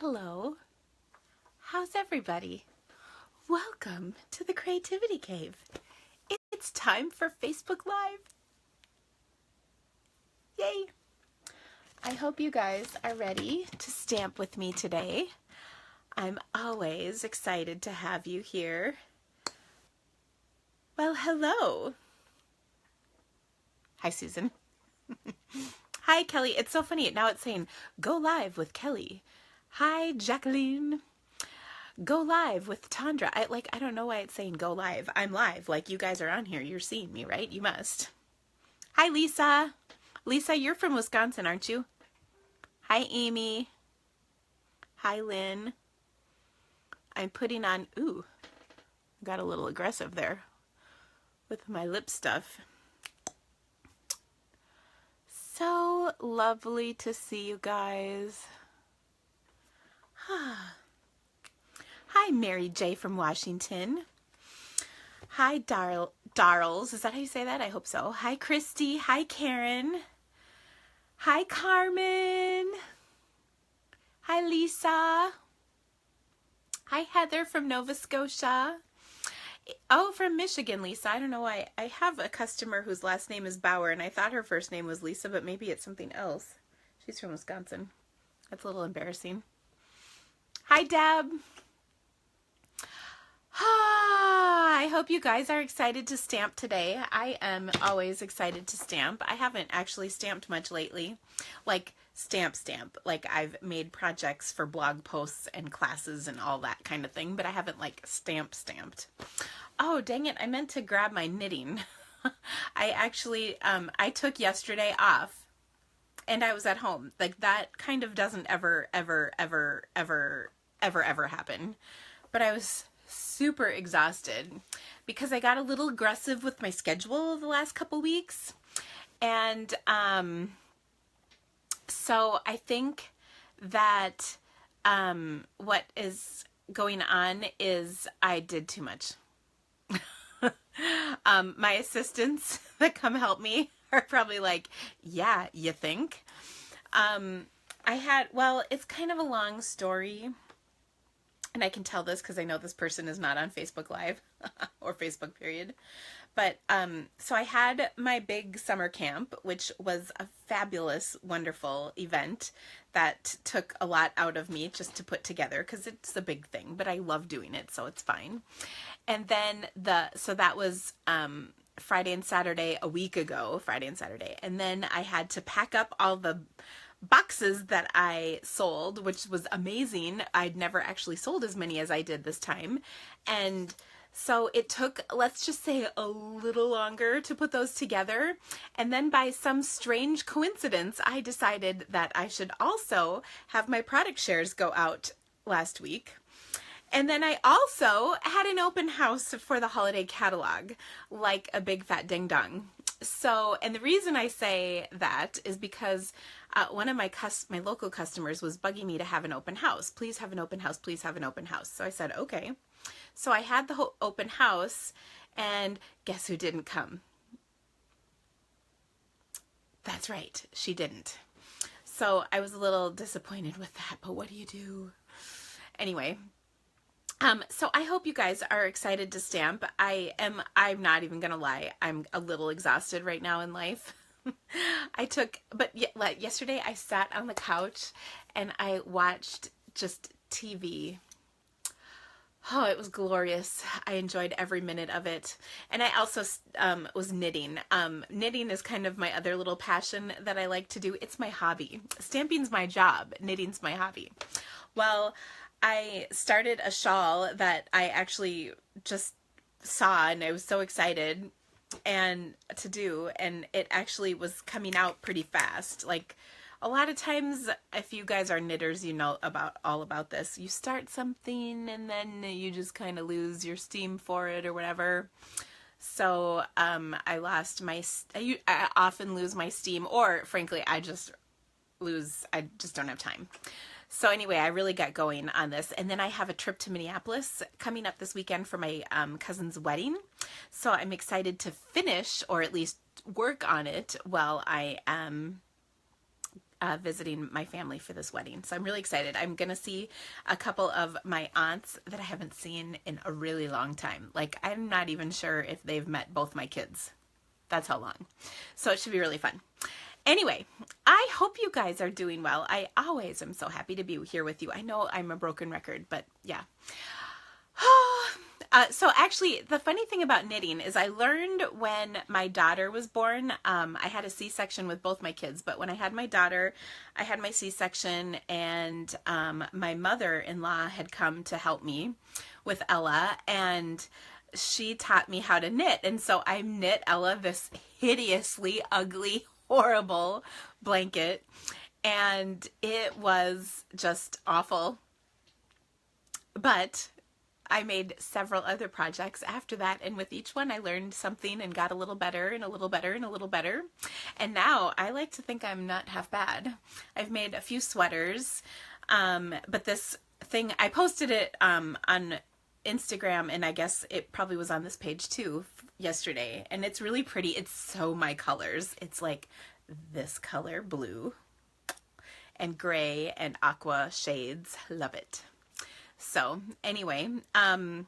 Hello, how's everybody? Welcome to the Creativity Cave. It's time for Facebook Live. Yay! I hope you guys are ready to stamp with me today. I'm always excited to have you here. Well, hello. Hi, Susan. Hi, Kelly. It's so funny. Now it's saying, go live with Kelly. Hi, Jacqueline. Go live with Tandra. I don't know why it's saying go live. I'm live. Like, you guys are on here. You're seeing me, right? You must. Hi, Lisa. Lisa, you're from Wisconsin, aren't you? Hi, Amy. Hi, Lynn. I'm putting on, got a little aggressive there with my lip stuff. So lovely to see you guys. Hi, Mary J. from Washington. Hi, Darls. Is that how you say that? I hope so. Hi, Christy. Hi, Karen. Hi, Carmen. Hi, Lisa. Hi, Heather from Nova Scotia. Oh, from Michigan, Lisa. I don't know why. I have a customer whose last name is Bauer, and I thought her first name was Lisa, but maybe it's something else. She's from Wisconsin. That's a little embarrassing. Hi, Deb. I hope you guys are excited to stamp today. I am always excited to stamp. I haven't actually stamped much lately. Like stamp. Like I've made projects for blog posts and classes and all that kind of thing, but I haven't like stamped. Oh, dang it. I meant to grab my knitting. I actually, I took yesterday off and I was at home. Like that kind of doesn't ever happen. But I was super exhausted because I got a little aggressive with my schedule the last couple weeks. And so I think that what is going on is I did too much. My assistants that come help me are probably like, yeah, you think? It's kind of a long story. And I can tell this because I know this person is not on Facebook Live or Facebook period. But so I had my big summer camp, which was a fabulous, wonderful event that took a lot out of me just to put together because it's a big thing, but I love doing it, so it's fine. And then so that was Friday and Saturday a week ago, Friday and Saturday. And then I had to pack up all the boxes that I sold, which was amazing. I'd never actually sold as many as I did this time. And so it took, let's just say, a little longer to put those together. And then by some strange coincidence, I decided that I should also have my product shares go out last week. And then I also had an open house for the holiday catalog, like a big fat ding dong. So, and the reason I say that is because one of my local customers was bugging me to have an open house. Please have an open house. Please have an open house. So I said, okay. So I had the whole open house, and guess who didn't come? That's right. She didn't. So I was a little disappointed with that, but what do you do? Anyway. So I hope you guys are excited to stamp. I'm not even gonna lie, I'm a little exhausted right now in life. Yesterday I sat on the couch and I watched just TV. Oh, it was glorious. I enjoyed every minute of it. And I also was knitting. Knitting is kind of my other little passion that I like to do. It's my hobby. Stamping's my job. Knitting's my hobby. Well, I started a shawl that I actually just saw and I was so excited to do, and it actually was coming out pretty fast. Like a lot of times, if you guys are knitters, you know all about this. You start something and then you just kind of lose your steam for it or whatever. So I often lose my steam, or frankly, I just don't have time. So anyway, I really got going on this. And then I have a trip to Minneapolis coming up this weekend for my cousin's wedding. So I'm excited to finish, or at least work on it while I am visiting my family for this wedding. So I'm really excited. I'm going to see a couple of my aunts that I haven't seen in a really long time. Like, I'm not even sure if they've met both my kids. That's how long. So it should be really fun. Anyway, I hope you guys are doing well. I always am so happy to be here with you. I know I'm a broken record, but yeah. So actually, the funny thing about knitting is I learned when my daughter was born. I had a C-section with both my kids, but when I had my daughter, I had my C-section, and my mother-in-law had come to help me with Ella, and she taught me how to knit. And so I knit Ella this hideously ugly, horrible blanket, and it was just awful. But I made several other projects after that, and with each one I learned something and got a little better and a little better and a little better. And now I like to think I'm not half bad. I've made a few sweaters, but this thing, I posted it on Instagram, and I guess it probably was on this page too yesterday, and it's really pretty. It's so my colors. It's like this color, blue, and gray and aqua shades. Love it. So anyway, I'll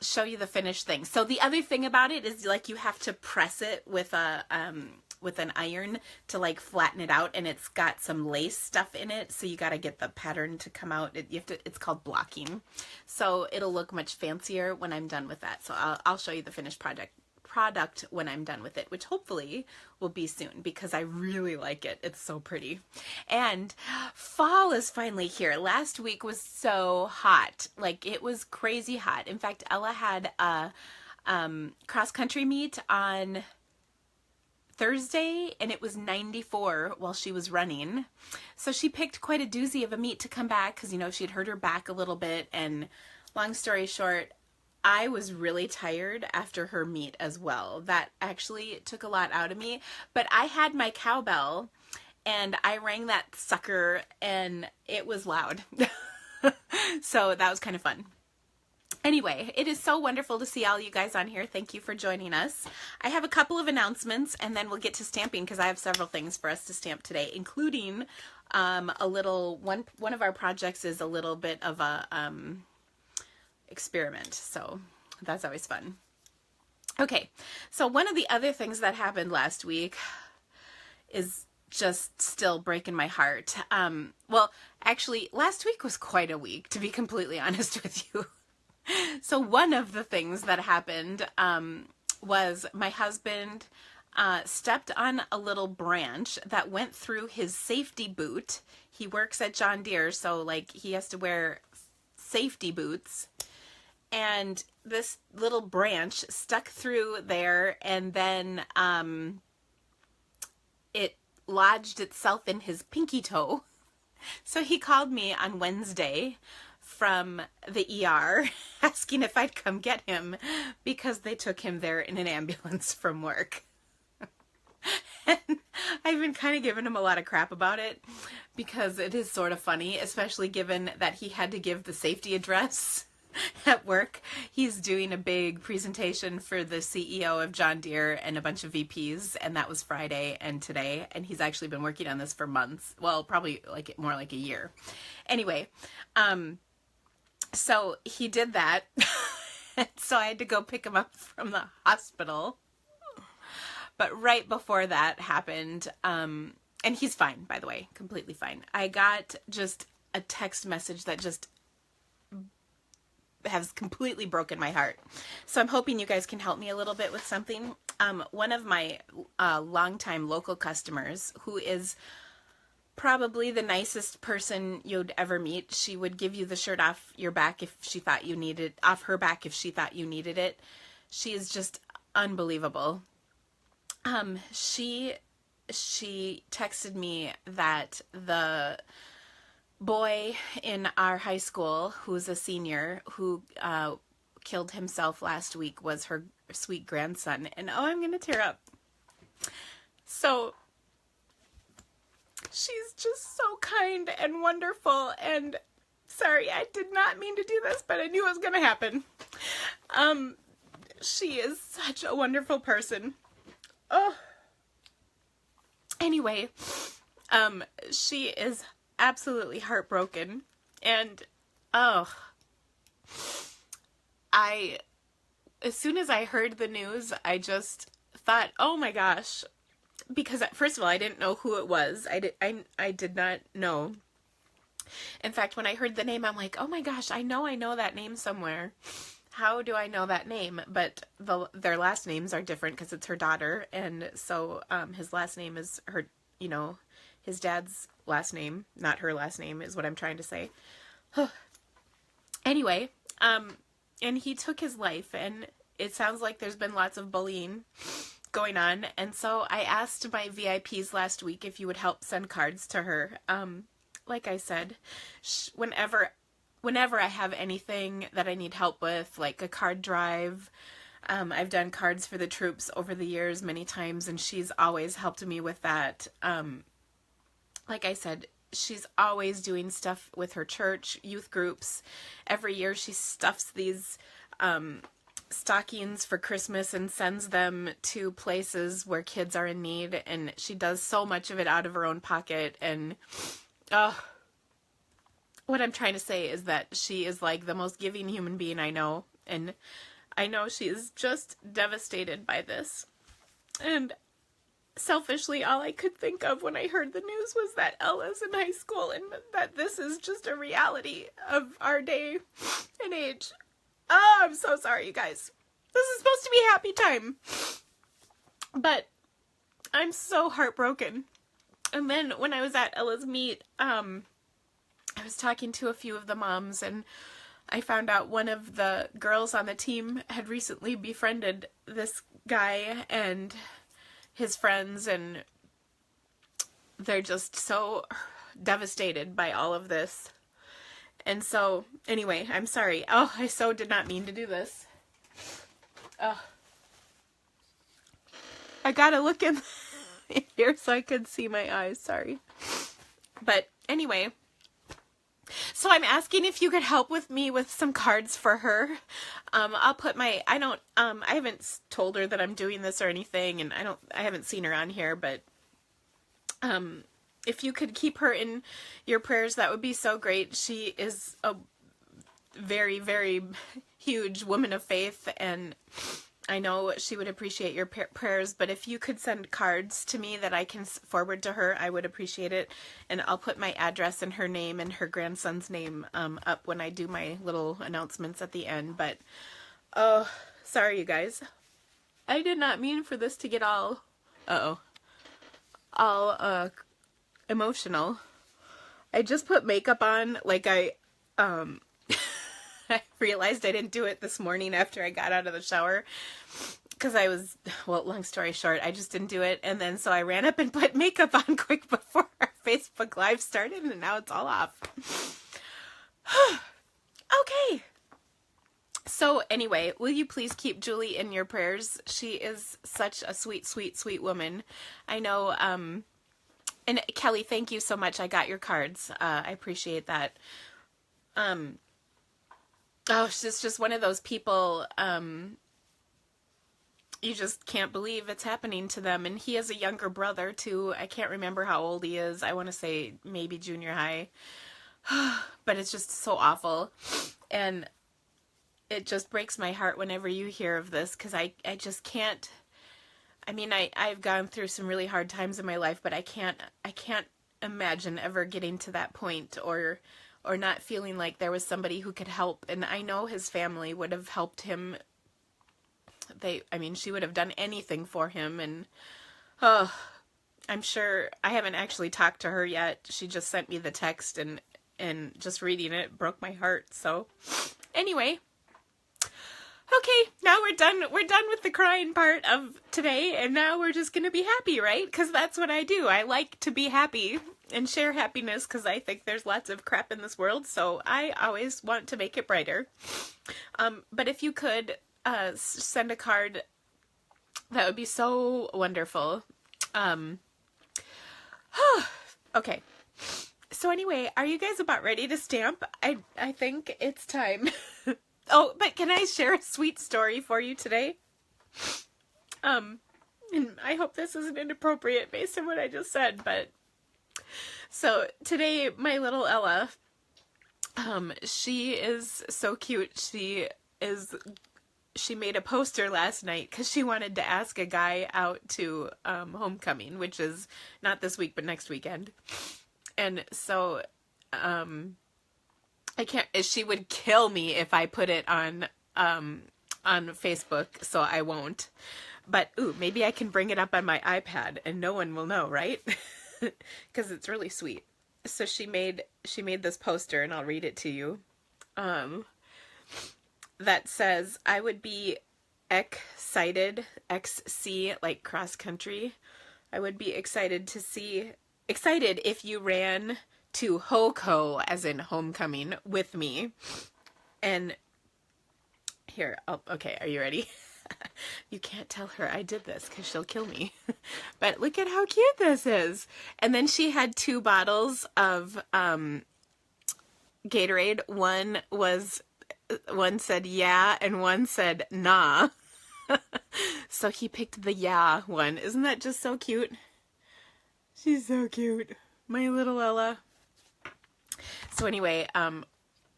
show you the finished thing. So the other thing about it is, like, you have to press it with an iron to like flatten it out, and it's got some lace stuff in it, so you got to get the pattern to come out. It's called blocking. So it'll look much fancier when I'm done with that. So I'll show you the finished product when I'm done with it, which hopefully will be soon, because I really like it. It's so pretty. And fall is finally here. Last week was so hot. Like, it was crazy hot. In fact, Ella had a cross-country meet on Thursday, and it was 94 while she was running. So she picked quite a doozy of a meet to come back, because, you know, she'd hurt her back a little bit. And long story short, I was really tired after her meet as well. That actually took a lot out of me. But I had my cowbell, and I rang that sucker, and it was loud. So that was kind of fun. Anyway, it is so wonderful to see all you guys on here. Thank you for joining us. I have a couple of announcements, and then we'll get to stamping, because I have several things for us to stamp today, including a little one of our projects is a little bit of a experiment, so that's always fun. Okay, so one of the other things that happened last week is just still breaking my heart. Well, actually, last week was quite a week, to be completely honest with you. So one of the things that happened was my husband stepped on a little branch that went through his safety boot. He works at John Deere, so like he has to wear safety boots. And this little branch stuck through there, and then it lodged itself in his pinky toe. So he called me on Wednesday from the ER asking if I'd come get him, because they took him there in an ambulance from work. And I've been kind of giving him a lot of crap about it, because it is sort of funny, especially given that he had to give the safety address at work. He's doing a big presentation for the CEO of John Deere and a bunch of VPs, and that was Friday and today, and he's actually been working on this for months. Well, probably like more like a year. Anyway, so he did that. So I had to go pick him up from the hospital. But right before that happened, and he's fine, by the way, completely fine. I got just a text message that just has completely broken my heart. So I'm hoping you guys can help me a little bit with something. One of my longtime local customers, who is probably the nicest person you'd ever meet. She would give you the shirt off your back if she thought you needed, off her back if she thought you needed it. She is just unbelievable. She texted me that the boy in our high school, who's a senior, who killed himself last week, was her sweet grandson. And oh, I'm gonna tear up. So she's just so kind and wonderful, and sorry, I did not mean to do this, but I knew it was gonna happen. She is such a wonderful person. Oh, Anyway, she is absolutely heartbroken, and oh, as soon as I heard the news, I just thought, oh my gosh, because first of all, I didn't know who it was. I did not know. In fact, when I heard the name, I'm like, oh my gosh, I know that name somewhere. How do I know that name? But their last names are different because it's her daughter, and so his last name is her, his dad's last name, not her last name, is what I'm trying to say. Anyway, and he took his life, and it sounds like there's been lots of bullying going on, and so I asked my VIPs last week if you would help send cards to her. Like I said, whenever I have anything that I need help with, like a card drive, I've done cards for the troops over the years many times, and she's always helped me with that. Like I said, she's always doing stuff with her church, youth groups. Every year she stuffs these stockings for Christmas and sends them to places where kids are in need, and she does so much of it out of her own pocket. And what I'm trying to say is that she is like the most giving human being I know, and I know she is just devastated by this. And selfishly, all I could think of when I heard the news was that Ella's in high school, and that this is just a reality of our day and age. Oh, I'm so sorry, you guys. This is supposed to be a happy time, but I'm so heartbroken. And then when I was at Ella's meet, I was talking to a few of the moms, and I found out one of the girls on the team had recently befriended this guy and his friends, and they're just so devastated by all of this. And so, anyway, I'm sorry. Oh, I so did not mean to do this. Oh. I gotta look in here so I could see my eyes, sorry. But anyway, so I'm asking if you could help with me with some cards for her. I'll put I haven't told her that I'm doing this or anything, and I haven't seen her on here, but if you could keep her in your prayers, that would be so great. She is a very, very huge woman of faith, and I know she would appreciate your prayers, but if you could send cards to me that I can forward to her, I would appreciate it. And I'll put my address and her name and her grandson's name up when I do my little announcements at the end. But, oh, sorry, you guys. I did not mean for this to get all emotional. I just put makeup on, like I realized I didn't do it this morning after I got out of the shower, because long story short, I just didn't do it, and then so I ran up and put makeup on quick before our Facebook Live started, and now it's all off. Okay. So anyway, will you please keep Julie in your prayers? She is such a sweet, sweet, sweet woman. I know, and Kelly, thank you so much. I got your cards. I appreciate that. She's just one of those people, you just can't believe it's happening to them. And he has a younger brother, too. I can't remember how old he is. I want to say maybe junior high. But it's just so awful. And it just breaks my heart whenever you hear of this, because I just can't. I mean, I've gone through some really hard times in my life, but I can't imagine ever getting to that point, or not feeling like there was somebody who could help. And I know his family would have helped him. She would have done anything for him. And, I'm sure, I haven't actually talked to her yet. She just sent me the text, and just reading it broke my heart. So, anyway. Okay, now we're done with the crying part of today, and now we're just going to be happy, right? Because that's what I do. I like to be happy and share happiness, because I think there's lots of crap in this world, so I always want to make it brighter. But if you could send a card, that would be so wonderful. Okay. So anyway, are you guys about ready to stamp? I think it's time. Oh, but can I share a sweet story for you today? And I hope this isn't inappropriate based on what I just said, but so today my little Ella, she is so cute. She made a poster last night because she wanted to ask a guy out to homecoming, which is not this week but next weekend. And so I can't. She would kill me if I put it on Facebook, so I won't. But ooh, maybe I can bring it up on my iPad and no one will know, right? Because it's really sweet. So she made this poster, and I'll read it to you. That says, I would be excited, XC, like cross country. I would be excited if you ran to HOCO, as in homecoming, with me. And here, okay, are you ready? You can't tell her I did this because she'll kill me. But look at how cute this is. And then she had 2 bottles of Gatorade. One said yeah and one said nah. So he picked the yeah one. Isn't that just so cute? She's so cute. My little Ella. So anyway,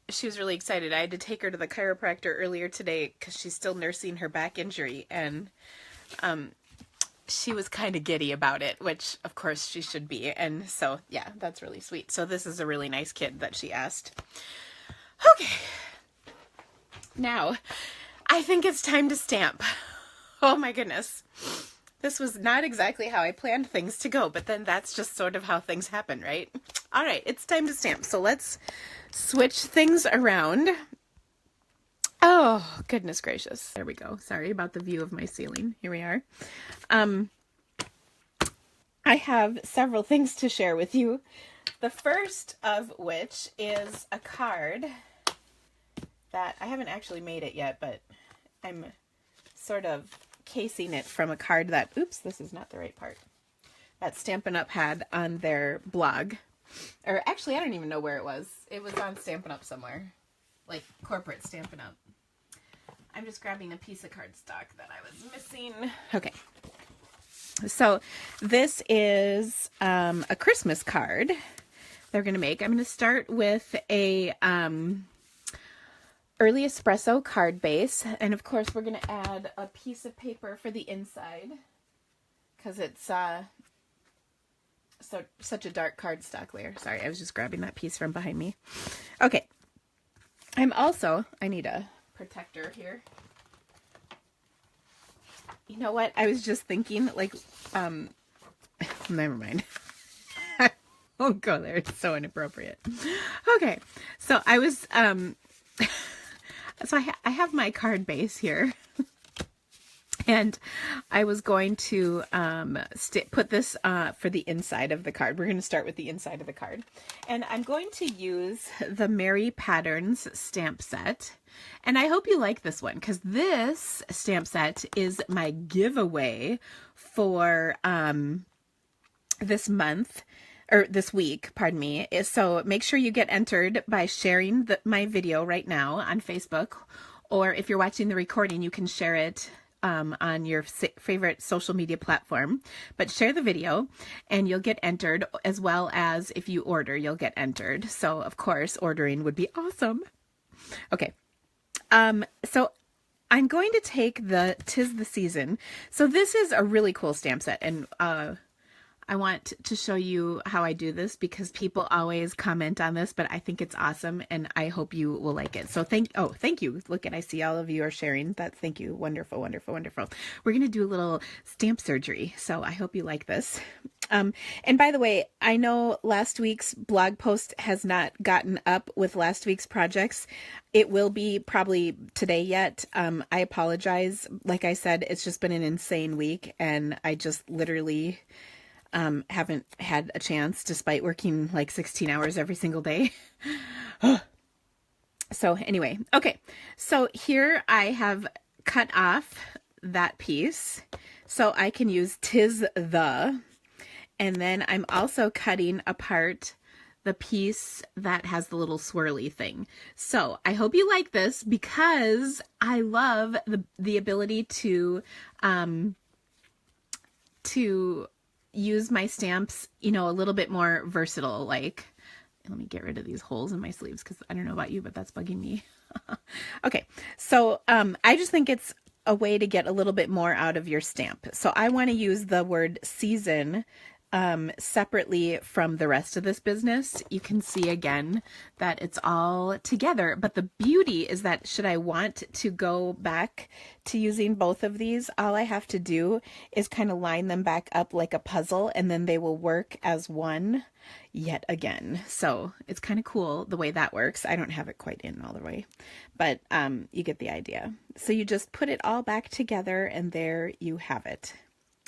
she was really excited. I had to take her to the chiropractor earlier today because she's still nursing her back injury, and she was kind of giddy about it, which of course she should be. And so yeah, that's really sweet. So this is a really nice kid that she asked. Okay. Now, I think it's time to stamp. Oh my goodness. This was not exactly how I planned things to go, but then that's just sort of how things happen, right? All right, it's time to stamp. So let's switch things around. Oh, goodness gracious. There we go. Sorry about the view of my ceiling. Here we are. I have several things to share with you. The first of which is a card that I haven't actually made it yet, but I'm sort of casing it from a card that, oops, this is not the right part, that Stampin' Up! Had on their blog. Or actually, I don't even know where it was. It was on Stampin' Up! Somewhere. Like corporate Stampin' Up! I'm just grabbing a piece of cardstock that I was missing. Okay. So this is a Christmas card they're going to make. I'm going to start with a early espresso card base, and of course we're going to add a piece of paper for the inside because it's such a dark cardstock layer. Sorry, I was just grabbing that piece from behind me. Okay, I need a protector here. You know what? I was just thinking, like, never mind. I won't go there. It's so inappropriate. Okay, so I was so I have my card base here, and I was going to put this for the inside of the card. We're going to start with the inside of the card, and I'm going to use the Merry Patterns stamp set, and I hope you like this one because this stamp set is my giveaway for this month. Or this week, pardon me. So make sure you get entered by sharing my video right now on Facebook, or if you're watching the recording, you can share it on your favorite social media platform. But share the video and you'll get entered, as well as if you order, you'll get entered. So of course, ordering would be awesome. Okay. So I'm going to take the 'Tis the Season. So this is a really cool stamp set, and I want to show you how I do this because people always comment on this, but I think it's awesome and I hope you will like it. So thank you. Look, I see all of you are sharing that. Thank you. Wonderful, wonderful, wonderful. We're going to do a little stamp surgery. So I hope you like this. And by the way, I know last week's blog post has not gotten up with last week's projects. It will be probably today yet. I apologize. Like I said, it's just been an insane week and I just literally haven't had a chance despite working like 16 hours every single day. So anyway, okay. So here I have cut off that piece so I can use 'Tis the, and then I'm also cutting apart the piece that has the little swirly thing. So I hope you like this because I love the ability to to use my stamps, you know, a little bit more versatile. Like, let me get rid of these holes in my sleeves because I don't know about you, but that's bugging me. Okay, so I just think it's a way to get a little bit more out of your stamp. So I want to use the word season separately from the rest of this business. You can see again that it's all together, but the beauty is that should I want to go back to using both of these, all I have to do is kind of line them back up like a puzzle, and then they will work as one yet again. So it's kind of cool the way that works. I don't have it quite in all the way, but you get the idea. So you just put it all back together and there you have it.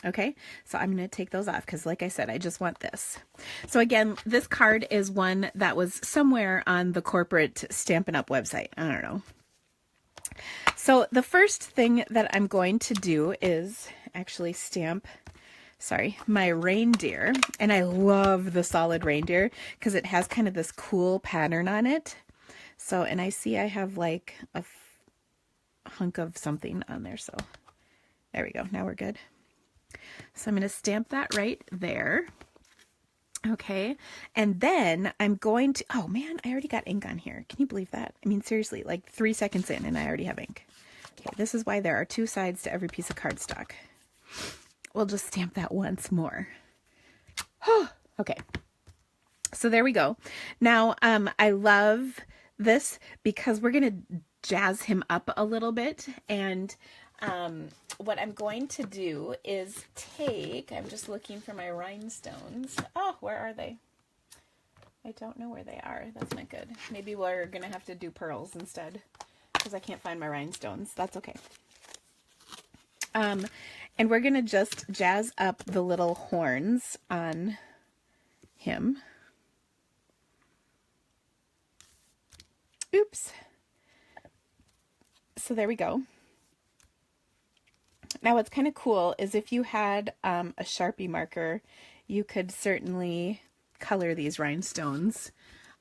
Okay, so I'm going to take those off because like I said, I just want this. So again, this card is one that was somewhere on the corporate Stampin' Up website. I don't know. So the first thing that I'm going to do is actually stamp, my reindeer. And I love the solid reindeer because it has kind of this cool pattern on it. So, and I see I have like a hunk of something on there. So there we go. Now we're good. So I'm going to stamp that right there. Okay. And then I'm going to, oh man, I already got ink on here. Can you believe that? I mean, seriously, like 3 seconds in and I already have ink. Okay. This is why there are 2 sides to every piece of cardstock. We'll just stamp that once more. Okay. So there we go. Now, I love this because we're going to jazz him up a little bit. And what I'm going to do is take, I'm just looking for my rhinestones. Oh, where are they? I don't know where they are. That's not good. Maybe we're going to have to do pearls instead because I can't find my rhinestones. That's okay. And we're going to just jazz up the little horns on him. Oops. So there we go. Now what's kind of cool is if you had a Sharpie marker, you could certainly color these rhinestones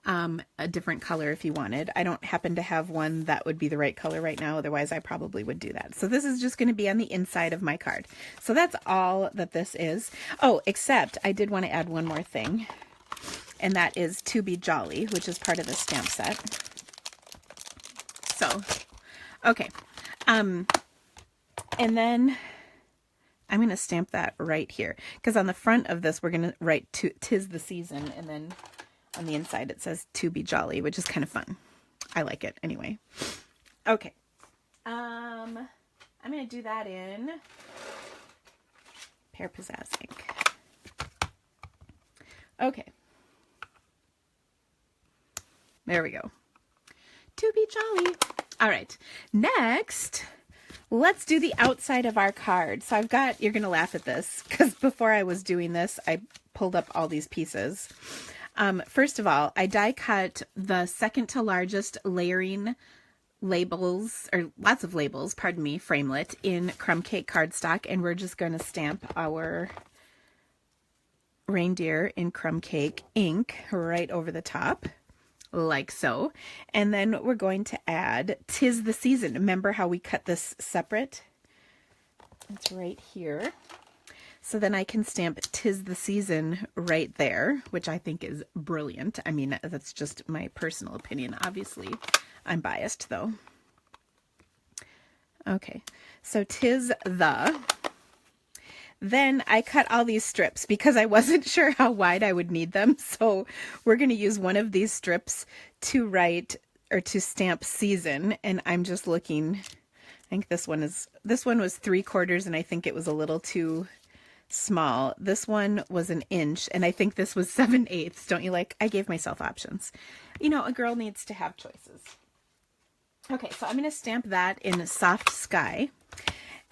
a different color if you wanted. I don't happen to have one that would be the right color right now, otherwise I probably would do that. So this is just going to be on the inside of my card. So that's all that this is. Oh, except I did want to add one more thing, and that is To Be Jolly, which is part of the stamp set. So, okay. And then I'm going to stamp that right here, because on the front of this, we're going to write 'Tis the Season, and then on the inside it says To Be Jolly, which is kind of fun. I like it anyway. Okay. I'm going to do that in Pear Pizzazz ink. Okay. There we go. To Be Jolly. All right. Next, let's do the outside of our card. So I've got, you're going to laugh at this, because before I was doing this, I pulled up all these pieces. First of all, I die cut the second to largest layering labels, or lots of labels, pardon me, framelit in crumb cake cardstock, and we're just going to stamp our reindeer in crumb cake ink right over the top, like so. And then we're going to add 'Tis the Season. Remember how we cut this separate? It's right here. So then I can stamp 'Tis the Season right there, which I think is brilliant. I mean, that's just my personal opinion. Obviously, I'm biased though. Okay, so 'Tis the. Then I cut all these strips because I wasn't sure how wide I would need them. So we're going to use one of these strips to write or to stamp season. And I'm just looking, I think this one was 3/4, and I think it was a little too small. This one was 1 inch, and I think this was 7/8. Don't you like? I gave myself options. You know, a girl needs to have choices. Okay, so I'm going to stamp that in Soft Sky,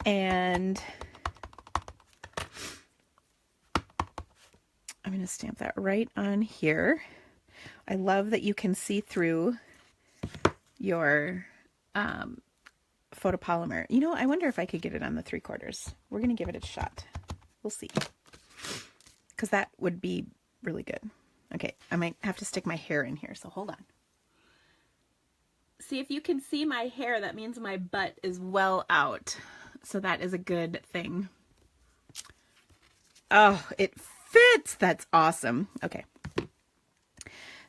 and I'm going to stamp that right on here. I love that you can see through your photopolymer. You know, I wonder if I could get it on the 3/4. We're going to give it a shot. We'll see. Because that would be really good. Okay, I might have to stick my hair in here, so hold on. See, if you can see my hair, that means my butt is well out. So that is a good thing. Oh, it fits. That's awesome. Okay.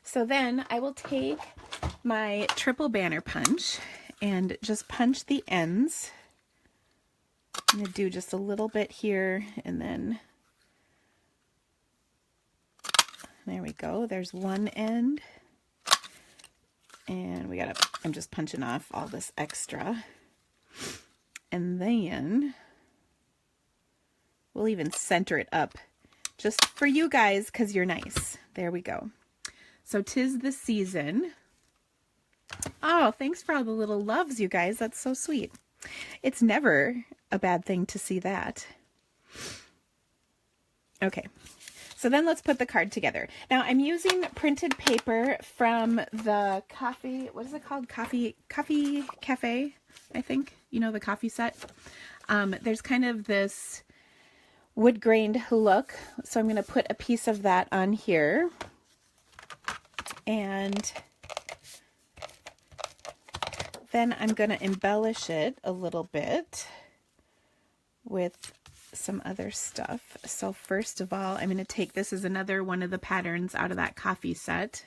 So then I will take my triple banner punch and just punch the ends. I'm going to do just a little bit here, and then there we go. There's one end. And I'm just punching off all this extra. And then we'll even center it up just for you guys because you're nice. There we go. So 'tis the season. Oh, thanks for all the little loves, you guys. That's so sweet. It's never a bad thing to see that. Okay. So then let's put the card together. Now I'm using printed paper from the coffee, what is it called? Coffee Cafe, I think. You know, the coffee set. There's kind of this wood grained look. So I'm going to put a piece of that on here. And then I'm going to embellish it a little bit with some other stuff. So first of all, I'm going to take, this is another one of the patterns out of that coffee set.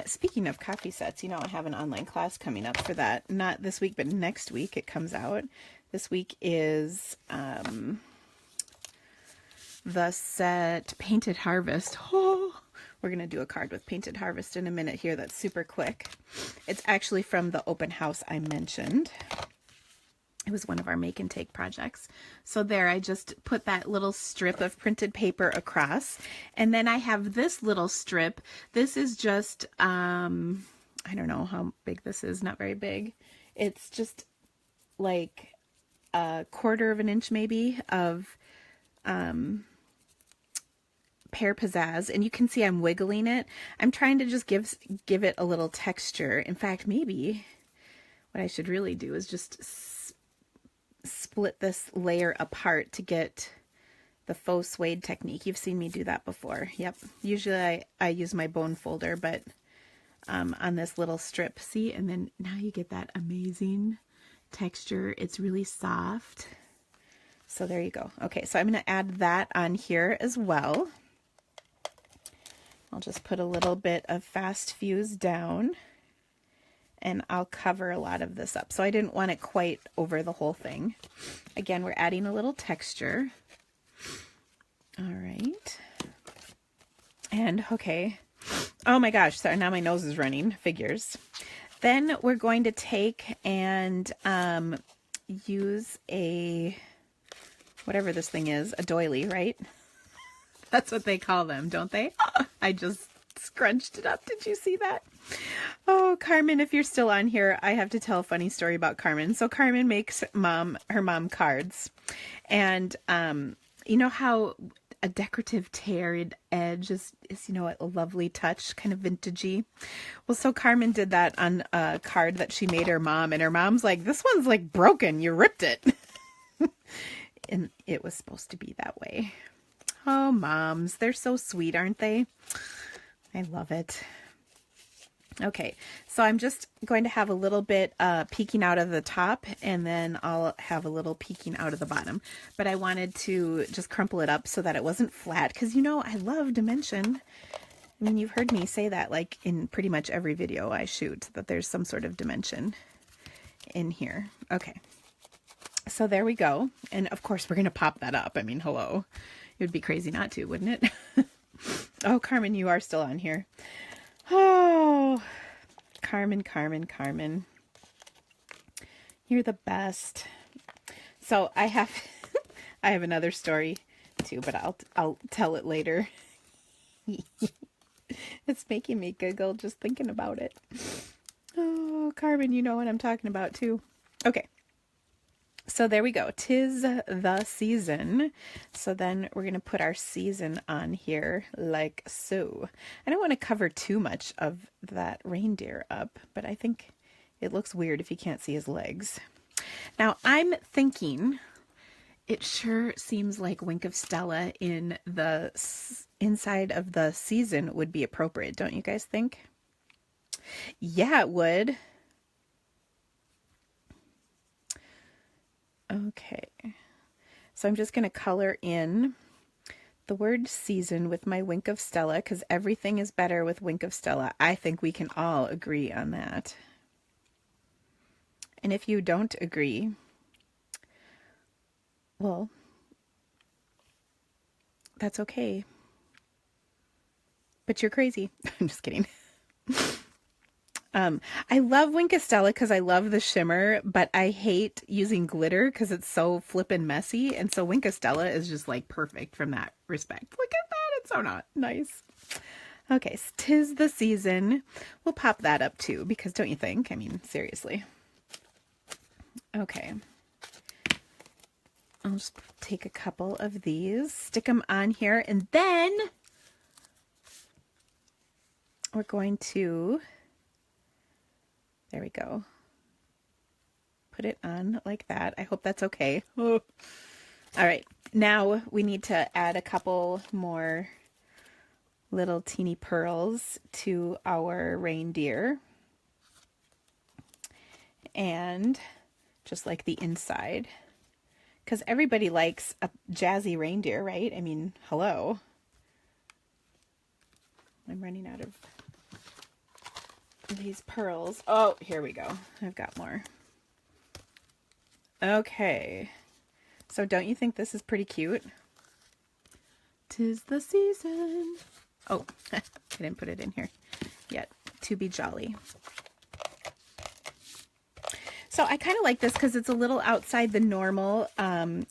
Speaking of coffee sets, you know, I have an online class coming up for that. Not this week, but next week it comes out. This week is the set Painted Harvest. Oh, we're going to do a card with Painted Harvest in a minute here. That's super quick. It's actually from the open house I mentioned. It was one of our make and take projects. So there, I just put that little strip of printed paper across. And then I have this little strip. This is just, I don't know how big this is. Not very big. It's just like a 1/4 of an inch maybe of pear pizzazz. And you can see I'm wiggling it. I'm trying to just give it a little texture. In fact, maybe what I should really do is just split this layer apart to get the faux suede technique. You've seen me do that before. Yep. Usually I use my bone folder, but on this little strip, see, and then now you get that amazing texture. It's really soft. So there you go. Okay, so I'm going to add that on here as well. I'll just put a little bit of fast fuse down. And I'll cover a lot of this up. So I didn't want it quite over the whole thing. Again, we're adding a little texture. All right. And okay. Oh my gosh, sorry, now my nose is running. Figures. Then we're going to take and use a, whatever this thing is, a doily, right? That's what they call them, don't they? I just scrunched it up. Did you see that? Oh, Carmen, if you're still on here, I have to tell a funny story about Carmen. So Carmen makes her mom cards. And you know how a decorative teared edge is, you know, a lovely touch, kind of vintagey? Well, so Carmen did that on a card that she made her mom. And her mom's like, this one's like broken. You ripped it. And it was supposed to be that way. Oh, moms, they're so sweet, aren't they? I love it. Okay, so I'm just going to have a little bit peeking out of the top, and then I'll have a little peeking out of the bottom. But I wanted to just crumple it up so that it wasn't flat, because, you know, I love dimension. I mean, you've heard me say that, like, in pretty much every video I shoot, that there's some sort of dimension in here. Okay, so there we go. And, of course, we're going to pop that up. I mean, hello. It would be crazy not to, wouldn't it? Oh, Carmen, you are still on here. Oh, Carmen. You're the best. So I have another story too, but I'll tell it later. It's making me giggle just thinking about it. Oh, Carmen, you know what I'm talking about too. Okay. So there we go. 'Tis the season. So then we're going to put our season on here like so. I don't want to cover too much of that reindeer up, but I think it looks weird if you can't see his legs. Now I'm thinking it sure seems like Wink of Stella in the inside of the season would be appropriate. Don't you guys think? Yeah, it would. Okay, so I'm just going to color in The word season with my wink of Stella, because everything is better with wink of Stella. I think we can all agree on that. And if you don't agree, well, that's okay. But you're crazy. I'm just kidding. I love Wink of Stella because I love the shimmer, but I hate using glitter because it's so flippin' messy. And so Wink of Stella is just like perfect from that respect. Look at that. It's so not nice. Okay, so 'tis the season. We'll pop that up too because don't you think? I mean, seriously. Okay. I'll just take a couple of these, stick them on here, and then we're going to, there we go, put it on like that. I hope that's okay. Oh. All right, now we need to add a couple more little teeny pearls to our reindeer. And just like the inside. Because everybody likes a jazzy reindeer, right? I mean, hello. I'm running out of these pearls. Oh, here we go. I've got more. Okay. So don't you think this is pretty cute? 'Tis the season. Oh, I didn't put it in here yet. To be jolly. So I kind of like this because it's a little outside the normal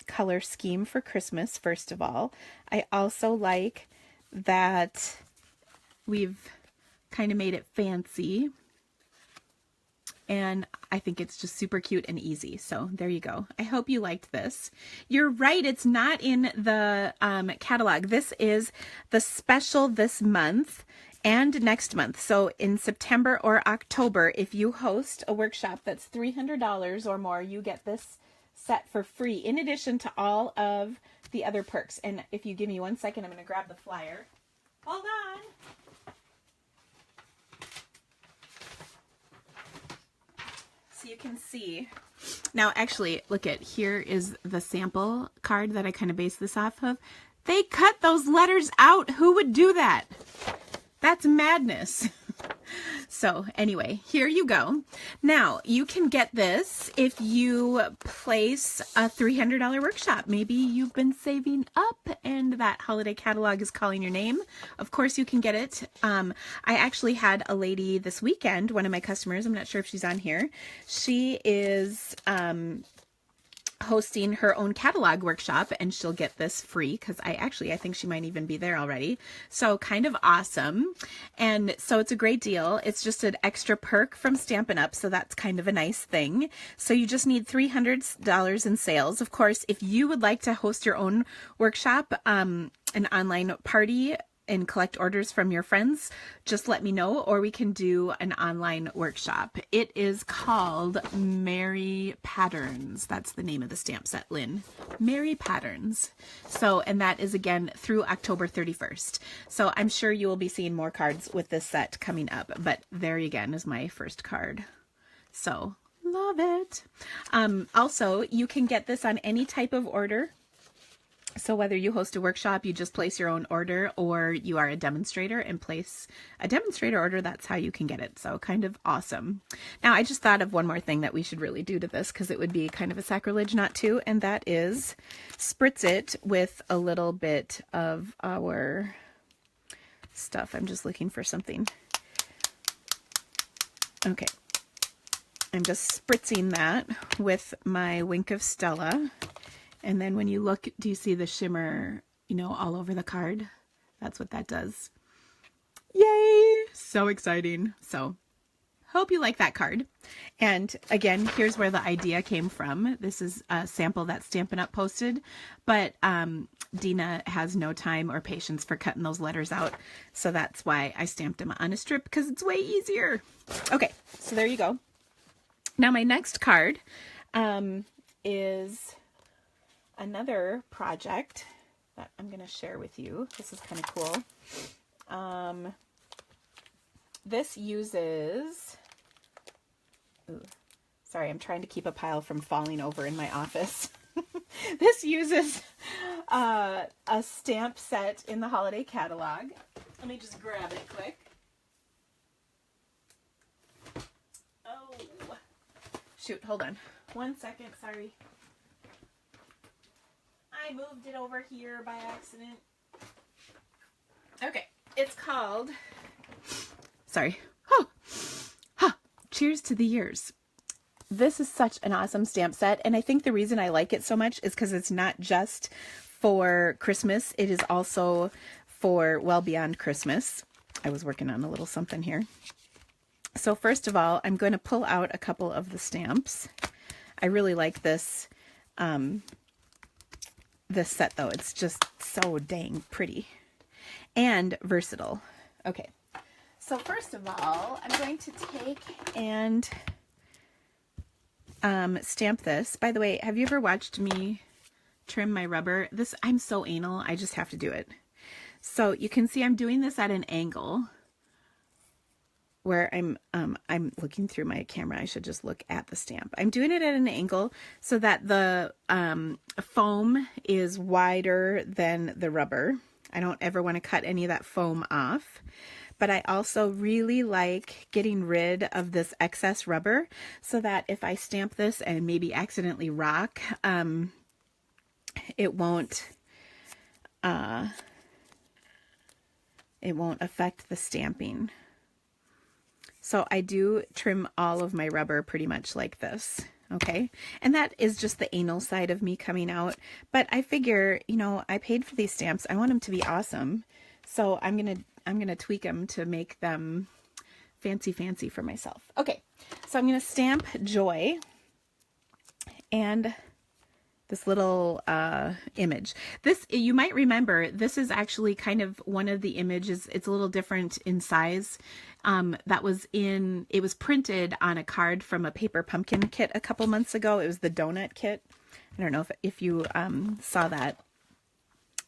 color scheme for Christmas, first of all. I also like that we've kind of made it fancy. And I think it's just super cute and easy. So there you go. I hope you liked this. You're right. It's not in the catalog. This is the special this month and next month. So in September or October, if you host a workshop that's $300 or more, you get this set for free in addition to all of the other perks. And if you give me 1 second, I'm going to grab the flyer. Hold on. So you can see. Now, actually, look at, here is the sample card that I kind of based this off of. They cut those letters out. Who would do that? That's madness. So anyway, here you go. Now, you can get this if you place a $300 workshop. Maybe you've been saving up and that holiday catalog is calling your name. Of course, you can get it. I actually had a lady this weekend, one of my customers, I'm not sure if she's on here. She is hosting her own catalog workshop and she'll get this free because I think she might even be there already. So kind of awesome. And so it's a great deal. It's just an extra perk from Stampin' Up. So that's kind of a nice thing. So you just need $300 in sales. Of course, if you would like to host your own workshop, an online party, and collect orders from your friends, just let me know, or we can do an online workshop. It is called Merry Patterns. That's the name of the stamp set, Lynn. Merry Patterns. So, and that is again through October 31st. So I'm sure you will be seeing more cards with this set coming up, but there again is my first card. So love it. Also, you can get this on any type of order. So whether you host a workshop, you just place your own order, or you are a demonstrator and place a demonstrator order, that's how you can get it. So kind of awesome. Now, I just thought of one more thing that we should really do to this because it would be kind of a sacrilege not to, and that is spritz it with a little bit of our stuff. I'm just looking for something. Okay. I'm just spritzing that with my Wink of Stella. And then when you look, do you see the shimmer, you know, all over the card? That's what that does. Yay! So exciting. So hope you like that card. And again, here's where the idea came from. This is a sample that Stampin' Up! Posted, but Dina has no time or patience for cutting those letters out. So that's why I stamped them on a strip because it's way easier. Okay, so there you go. Now my next card is another project that I'm going to share with you. This is kind of cool. This uses, ooh, sorry, I'm trying to keep a pile from falling over in my office. This uses a stamp set in the holiday catalog. Let me just grab it quick. Oh, shoot, hold on. 1 second, sorry. I moved it over here by accident. Okay, it's called, sorry. Oh, huh. Cheers to the years. This is such an awesome stamp set, and I think the reason I like it so much is because it's not just for Christmas, it is also for well beyond Christmas. I was working on a little something here. So first of all, I'm going to pull out a couple of the stamps. I really like this this set though. It's just so dang pretty and versatile. Okay, so first of all, I'm going to take and stamp this. By the way, have you ever watched me trim my rubber? I'm so anal, I just have to do it. So you can see I'm doing this at an angle where I'm looking through my camera. I should just look at the stamp. I'm doing it at an angle so that the foam is wider than the rubber. I don't ever want to cut any of that foam off. But I also really like getting rid of this excess rubber so that if I stamp this and maybe accidentally rock, it won't affect the stamping. So I do trim all of my rubber pretty much like this. Okay, and that is just the anal side of me coming out. But I figure, you know, I paid for these stamps. I want them to be awesome. So I'm gonna tweak them to make them fancy for myself. Okay, so I'm gonna stamp Joy and this little image. This, you might remember, this is actually kind of one of the images. It's a little different in size. It was printed on a card from a paper pumpkin kit a couple months ago. It was the donut kit. I don't know if you saw that.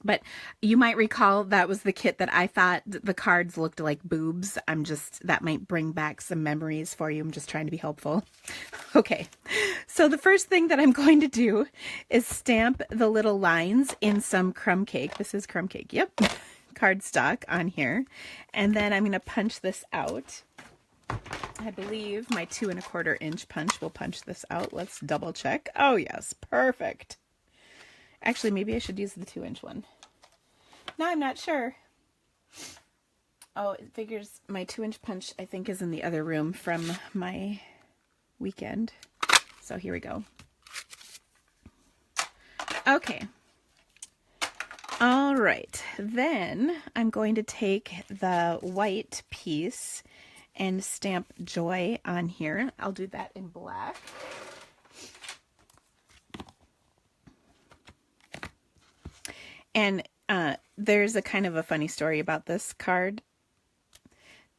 But you might recall that was the kit that I thought the cards looked like boobs. That might bring back some memories for you. I'm just trying to be helpful. Okay, so the first thing that I'm going to do is stamp the little lines in some crumb cake. This is crumb cake, yep. Cardstock on here. And then I'm going to punch this out. I believe my 2 1/4 inch punch will punch this out. Let's double check. Oh yes, perfect. Actually, maybe I should use the 2 inch one. No, I'm not sure. Oh, it figures my 2 inch punch, I think, is in the other room from my weekend. So here we go. Okay. All right. Then I'm going to take the white piece and stamp Joy on here. I'll do that in black. And there's a kind of a funny story about this card.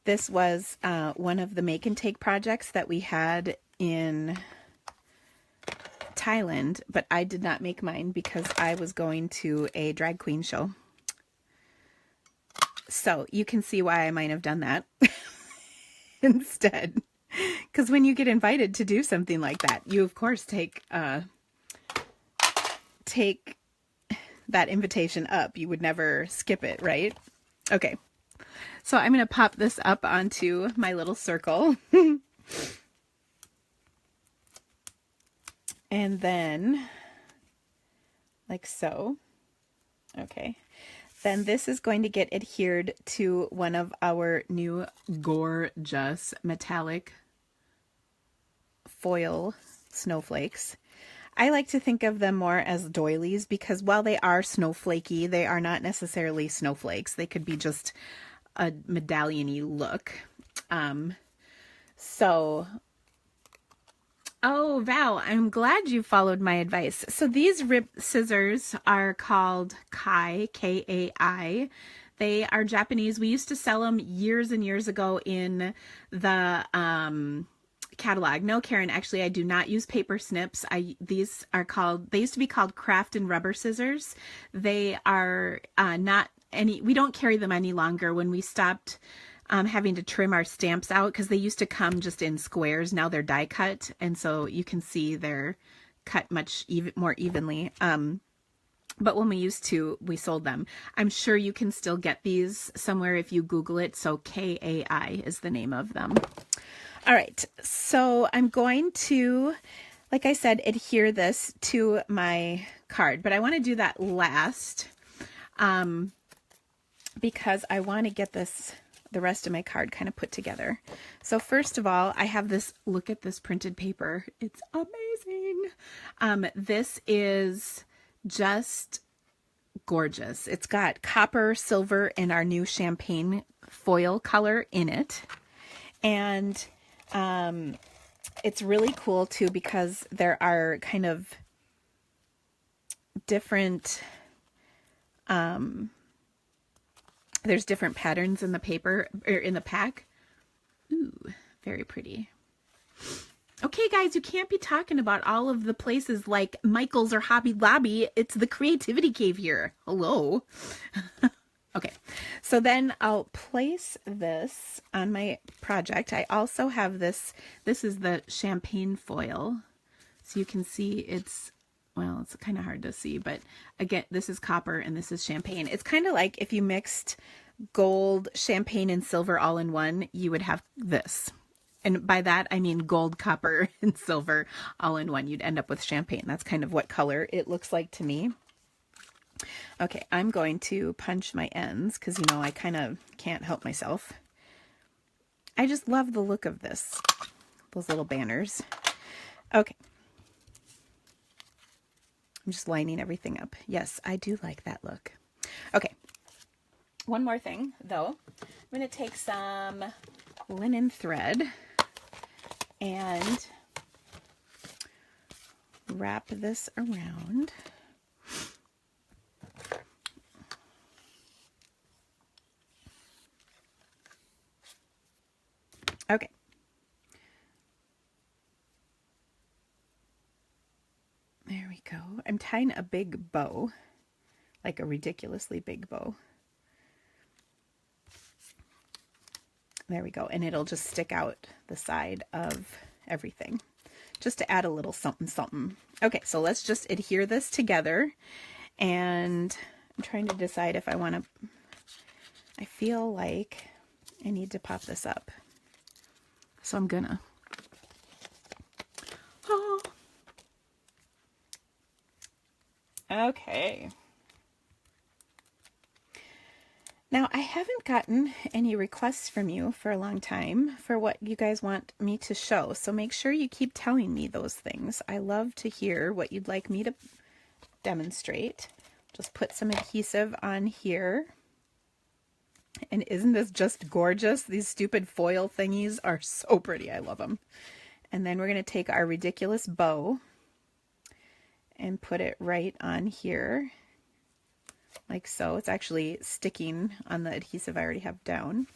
This was one of the make and take projects that we had in Thailand, but I did not make mine because I was going to a drag queen show. So you can see why I might have done that instead. Because when you get invited to do something like that, you of course take that invitation up. You would never skip it, right? Okay, so I'm going to pop this up onto my little circle. And then, like so. Okay. Then this is going to get adhered to one of our new gorgeous metallic foil snowflakes. I like to think of them more as doilies because while they are snowflakey, they are not necessarily snowflakes. They could be just a medallion-y look. Oh, Val, I'm glad you followed my advice. So these rib scissors are called Kai, K-A-I. They are Japanese. We used to sell them years and years ago in the catalog. No, Karen, actually, I do not use paper snips. They used to be called craft and rubber scissors. They are we don't carry them any longer. When we stopped having to trim our stamps out, because they used to come just in squares, now they're die cut, and so you can see they're cut much more evenly. But when we used to, we sold them. I'm sure you can still get these somewhere if you Google it. So KAI is the name of them. All right. So I'm going to, like I said, adhere this to my card, but I want to do that last, because I want to get the rest of my card kind of put together. So first of all, I have this, look at this printed paper. It's amazing. This is just gorgeous. It's got copper, silver, and our new champagne foil color in it. And it's really cool too, because there are kind of different, there's different patterns in the paper, or in the pack. Ooh, very pretty. Okay, guys, you can't be talking about all of the places like Michael's or Hobby Lobby. It's the Creativity Cave here. Hello. Okay, so then I'll place this on my project. I also have this. This is the champagne foil. So you can see it's, well, it's kind of hard to see, but again, this is copper and this is champagne. It's kind of like if you mixed gold, champagne, and silver all in one, you would have this. And by that, I mean gold, copper, and silver all in one. You'd end up with champagne. That's kind of what color it looks like to me. Okay, I'm going to punch my ends because, you know, I kind of can't help myself. I just love the look of this, those little banners. Okay. I'm just lining everything up. Yes, I do like that look. Okay. One more thing, though. I'm going to take some linen thread and wrap this around. Okay. There we go. I'm tying a big bow, like a ridiculously big bow. There we go. And it'll just stick out the side of everything just to add a little something something. Okay, so let's just adhere this together. And I'm trying to decide if I want to, I feel like I need to pop this up. So I'm gonna. Oh. Okay. Now, I haven't gotten any requests from you for a long time for what you guys want me to show. So make sure you keep telling me those things. I love to hear what you'd like me to demonstrate. Just put some adhesive on here. And isn't this just gorgeous? These stupid foil thingies are so pretty. I love them. And then we're going to take our ridiculous bow and put it right on here. Like so. It's actually sticking on the adhesive I already have down.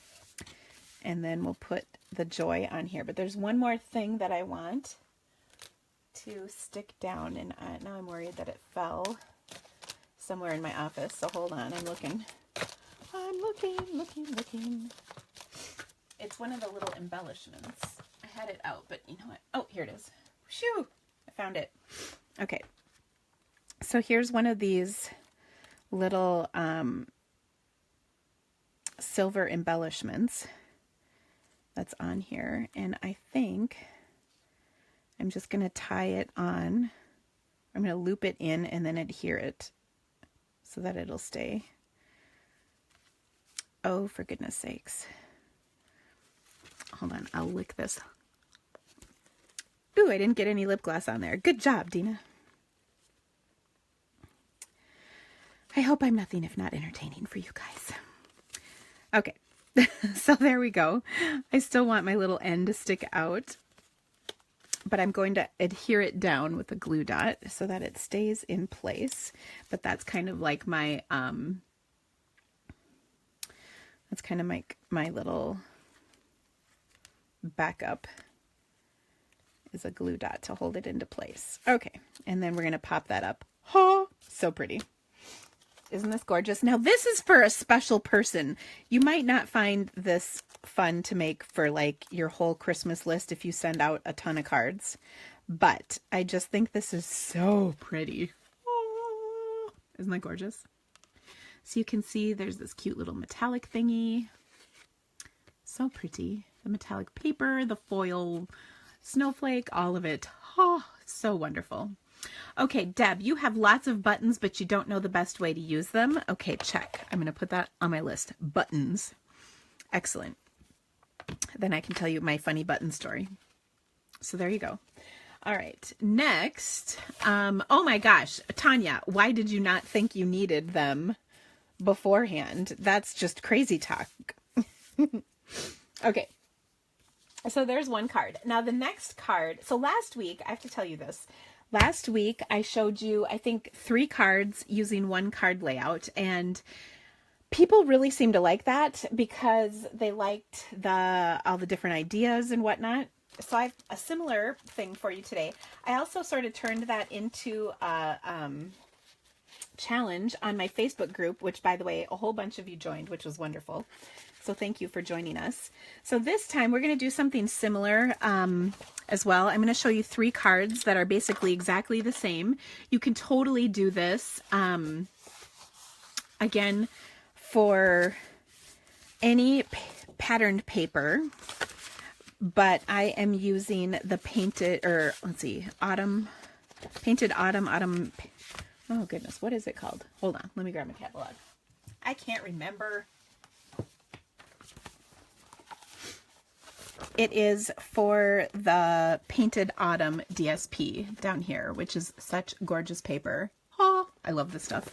And then we'll put the joy on here. But there's one more thing that I want to stick down. And now I'm worried that it fell somewhere in my office. So hold on. I'm looking. Looking. It's one of the little embellishments. I had it out, but you know what? Oh, here it is. Shoo! I found it. Okay. So here's one of these little silver embellishments that's on here. And I think I'm just going to tie it on. I'm going to loop it in and then adhere it so that it'll stay. Oh, for goodness sakes. Hold on, I'll lick this. Ooh, I didn't get any lip gloss on there. Good job, Dina. I hope I'm nothing if not entertaining for you guys. Okay, so there we go. I still want my little end to stick out, but I'm going to adhere it down with a glue dot so that it stays in place. But that's kind of like my, that's kind of my little backup is a glue dot to hold it into place. Okay, and then we're going to pop that up. Oh, so pretty. Isn't this gorgeous? Now this is for a special person. You might not find this fun to make for like your whole Christmas list if you send out a ton of cards. but I just think this is so pretty. Oh, isn't that gorgeous? So you can see there's this cute little metallic thingy. So pretty. The metallic paper, the foil snowflake, all of it. Oh, so wonderful. Okay, Deb, you have lots of buttons, but you don't know the best way to use them. Okay, check. I'm going to put that on my list. Buttons. Excellent. Then I can tell you my funny button story. So there you go. All right, next. Oh my gosh, Tanya, why did you not think you needed them beforehand? That's just crazy talk. Okay. So there's one card. Now the next card, so last week, I have to tell you this. Last week I showed you, I think, 3 cards using one card layout, and people really seemed to like that because they liked all the different ideas and whatnot. So I have a similar thing for you today. I also sort of turned that into a challenge on my Facebook group, which, by the way, a whole bunch of you joined, which was wonderful. So thank you for joining us. So this time we're going to do something similar as well. I'm going to show you 3 cards that are basically exactly the same. You can totally do this, again, for any patterned paper, but I am using the painted, or let's see, painted autumn. Oh goodness, what is it called? Hold on, let me grab my catalog. I can't remember. It is for the Painted Autumn DSP down here, which is such gorgeous paper. Oh, I love this stuff.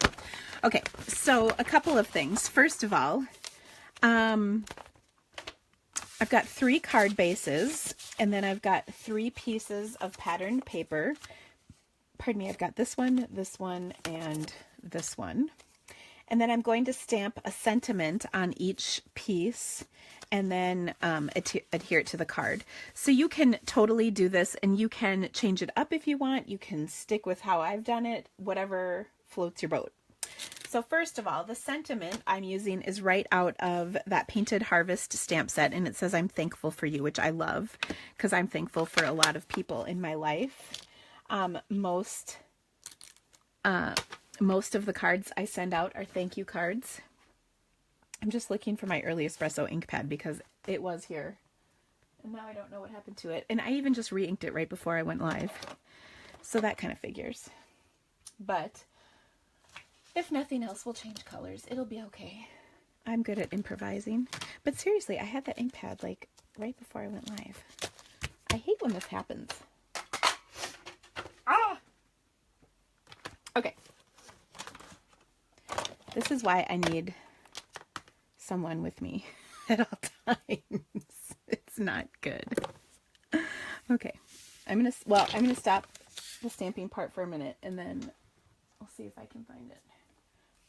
Okay, so a couple of things. First of all, I've got 3 card bases, and then I've got 3 pieces of patterned paper. Pardon me, I've got this one, and this one. And then I'm going to stamp a sentiment on each piece and then adhere it to the card. So you can totally do this, and you can change it up if you want. You can stick with how I've done it, whatever floats your boat. So first of all, the sentiment I'm using is right out of that Painted Harvest stamp set, and it says, "I'm thankful for you," which I love because I'm thankful for a lot of people in my life. Most of the cards I send out are thank you cards. I'm just looking for my early espresso ink pad because it was here, and now I don't know what happened to it. And I even just re-inked it right before I went live, so that kind of figures. But if nothing else, we'll change colors. It'll be okay. I'm good at improvising. But seriously, I had that ink pad like right before I went live. I hate when this happens. Ah! Okay. This is why I need someone with me at all times. It's not good. Okay. I'm going to stop the stamping part for a minute, and then I'll see if I can find it.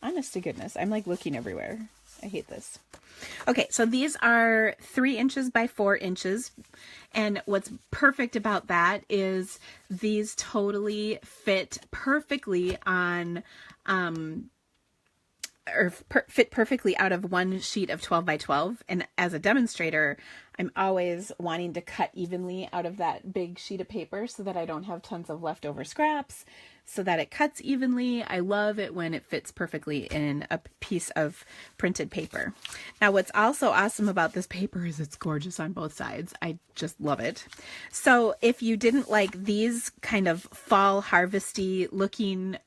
Honest to goodness, I'm like looking everywhere. I hate this. Okay, so these are 3 inches by 4 inches. And what's perfect about that is these totally fit perfectly on, fit perfectly out of one sheet of 12 by 12. And as a demonstrator, I'm always wanting to cut evenly out of that big sheet of paper so that I don't have tons of leftover scraps, so that it cuts evenly. I love it when it fits perfectly in a piece of printed paper. Now, what's also awesome about this paper is it's gorgeous on both sides. I just love it. So if you didn't like these kind of fall harvesty looking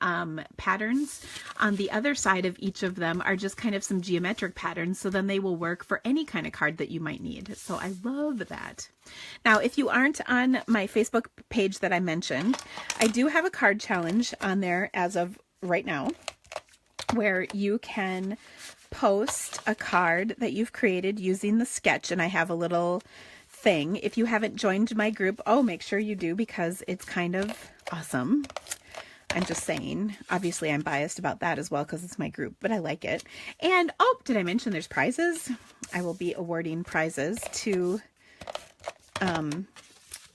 patterns, on the other side of each of them are just kind of some geometric patterns, so then they will work for any kind of card that you might need. So I love that. Now, if you aren't on my Facebook page that I mentioned, I do have a card challenge on there as of right now, where you can post a card that you've created using the sketch, and I have a little thing. If you haven't joined my group, make sure you do, because it's kind of awesome. I'm just saying, obviously I'm biased about that as well because it's my group, but I like it. And, did I mention there's prizes? I will be awarding prizes to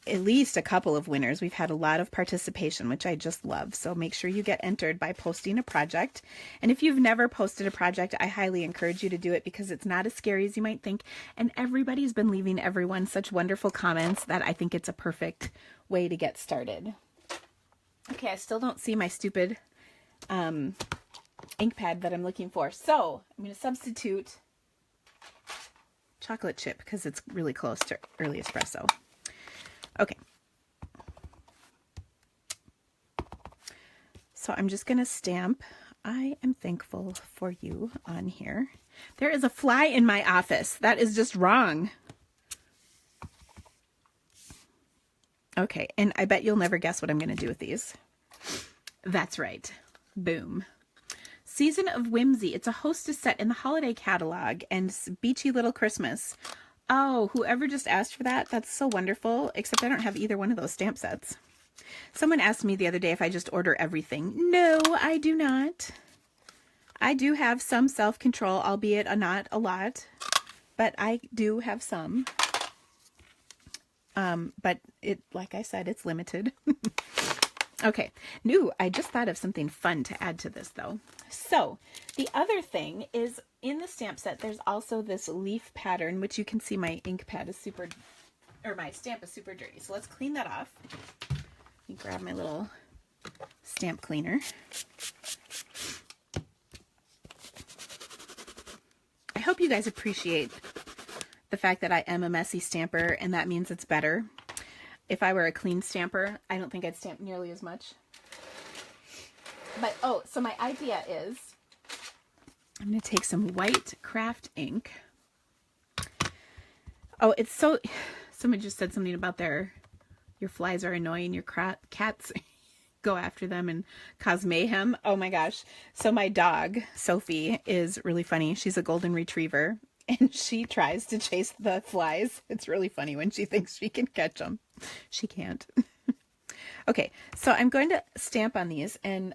at least a couple of winners. We've had a lot of participation, which I just love. So make sure you get entered by posting a project. And if you've never posted a project, I highly encourage you to do it because it's not as scary as you might think. And everybody's been leaving everyone such wonderful comments that I think it's a perfect way to get started. Okay, I still don't see my stupid ink pad that I'm looking for. So I'm going to substitute chocolate chip because it's really close to early espresso. Okay. So I'm just going to stamp "I am thankful for you" on here. There is a fly in my office. That is just wrong. Okay, and I bet you'll never guess what I'm going to do with these. That's right. Boom. Season of Whimsy. It's a hostess set in the holiday catalog and Beachy Little Christmas. Oh, whoever just asked for that, that's so wonderful, except I don't have either one of those stamp sets. Someone asked me the other day if I just order everything. No, I do not. I do have some self-control, albeit not a lot, but I do have some. But like I said, it's limited. Okay, I just thought of something fun to add to this though. So the other thing is in the stamp set, there's also this leaf pattern, which you can see my ink pad is my stamp is super dirty. So let's clean that off. Let me grab my little stamp cleaner. I hope you guys appreciate the fact that I am a messy stamper, and that means it's better. If I were a clean stamper, I don't think I'd stamp nearly as much. But, so my idea is I'm going to take some white craft ink. Oh, it's so... Someone just said something about your flies are annoying, your cats go after them and cause mayhem. Oh my gosh. So my dog, Sophie, is really funny. She's a golden retriever, and she tries to chase the flies. It's really funny when she thinks she can catch them. She can't. Okay, so I'm going to stamp on these, and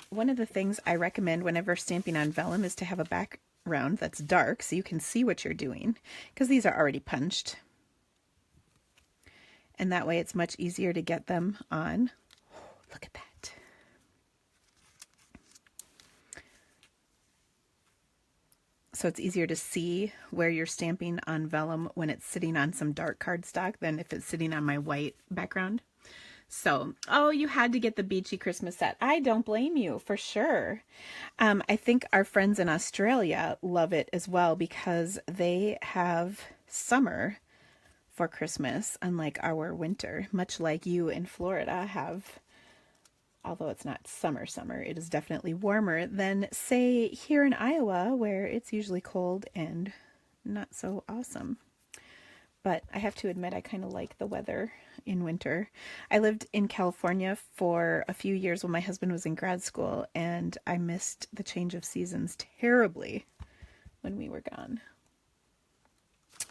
one of the things I recommend whenever stamping on vellum is to have a background that's dark so you can see what you're doing, because these are already punched. And that way it's much easier to get them on. Look at that. So it's easier to see where you're stamping on vellum when it's sitting on some dark cardstock than if it's sitting on my white background. So, you had to get the Beachy Christmas set. I don't blame you, for sure. I think our friends in Australia love it as well because they have summer for Christmas, unlike our winter, much like you in Florida have. Although it's not summer, it is definitely warmer than, say, here in Iowa, where it's usually cold and not so awesome. But I have to admit, I kind of like the weather in winter. I lived in California for a few years when my husband was in grad school, and I missed the change of seasons terribly when we were gone.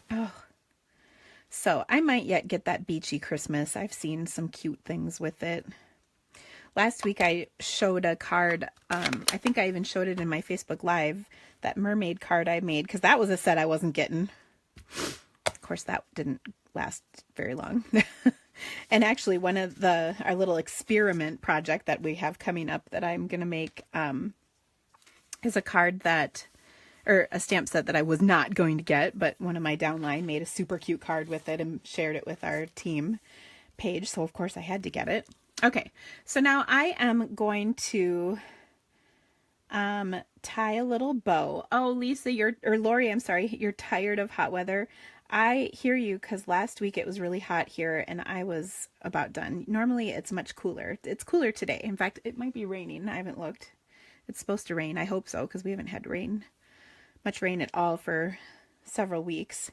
Oh, so I might yet get that Beachy Christmas. I've seen some cute things with it. Last week I showed a card, I think I even showed it in my Facebook Live, that mermaid card I made, because that was a set I wasn't getting. Of course, that didn't last very long. And actually, one of our little experiment project that we have coming up that I'm going to make is a card or a stamp set that I was not going to get, but one of my downline made a super cute card with it and shared it with our team page, so of course I had to get it. Okay, so now I am going to tie a little bow. Oh, Lisa, Lori, I'm sorry, you're tired of hot weather. I hear you, because last week it was really hot here and I was about done. Normally it's much cooler. It's cooler today. In fact, it might be raining. I haven't looked. It's supposed to rain. I hope so, because we haven't had much rain at all for several weeks.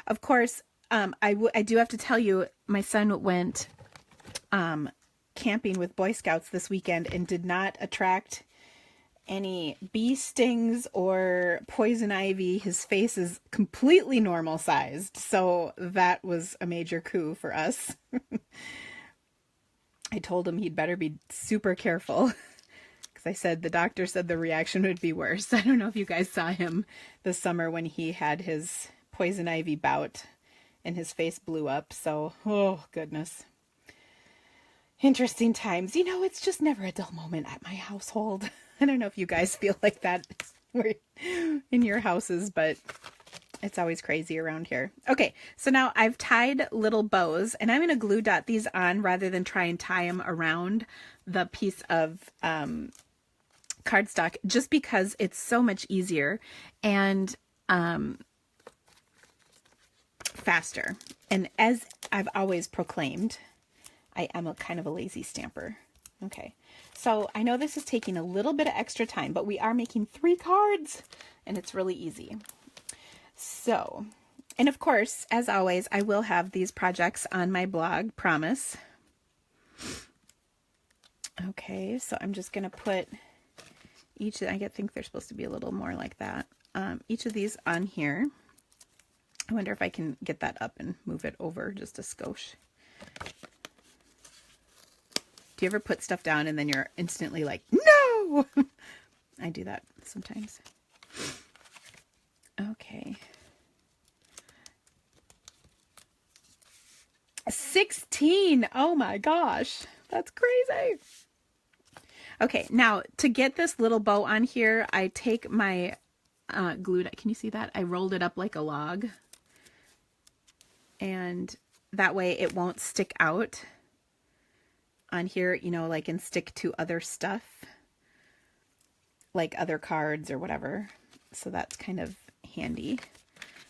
Of course, I do have to tell you, my son went camping with Boy Scouts this weekend and did not attract any bee stings or poison ivy. His face is completely normal sized, so that was a major coup for us. I told him he'd better be super careful because I said the doctor said the reaction would be worse. I don't know if you guys saw him this summer when he had his poison ivy bout and his face blew up. So, oh goodness. Interesting times. You know, it's just never a dull moment at my household. I don't know if you guys feel like that in your houses, but it's always crazy around here. Okay, so now I've tied little bows, and I'm going to glue dot these on rather than try and tie them around the piece of cardstock, just because it's so much easier and faster. And as I've always proclaimed, I am a kind of a lazy stamper. Okay, so I know this is taking a little bit of extra time, but we are making 3 cards, and it's really easy. So, and of course, as always, I will have these projects on my blog, promise. Okay, so I'm just going to put each, I think they're supposed to be a little more like that. Each of these on here. I wonder if I can get that up and move it over just a skosh. Do you ever put stuff down and then you're instantly like, no? I do that sometimes. Okay. 16. Oh my gosh. That's crazy. Okay, now to get this little bow on here, I take my glue. Can you see that? I rolled it up like a log. And that way it won't stick out on here, you know, like, and stick to other stuff, like other cards or whatever. So that's kind of handy.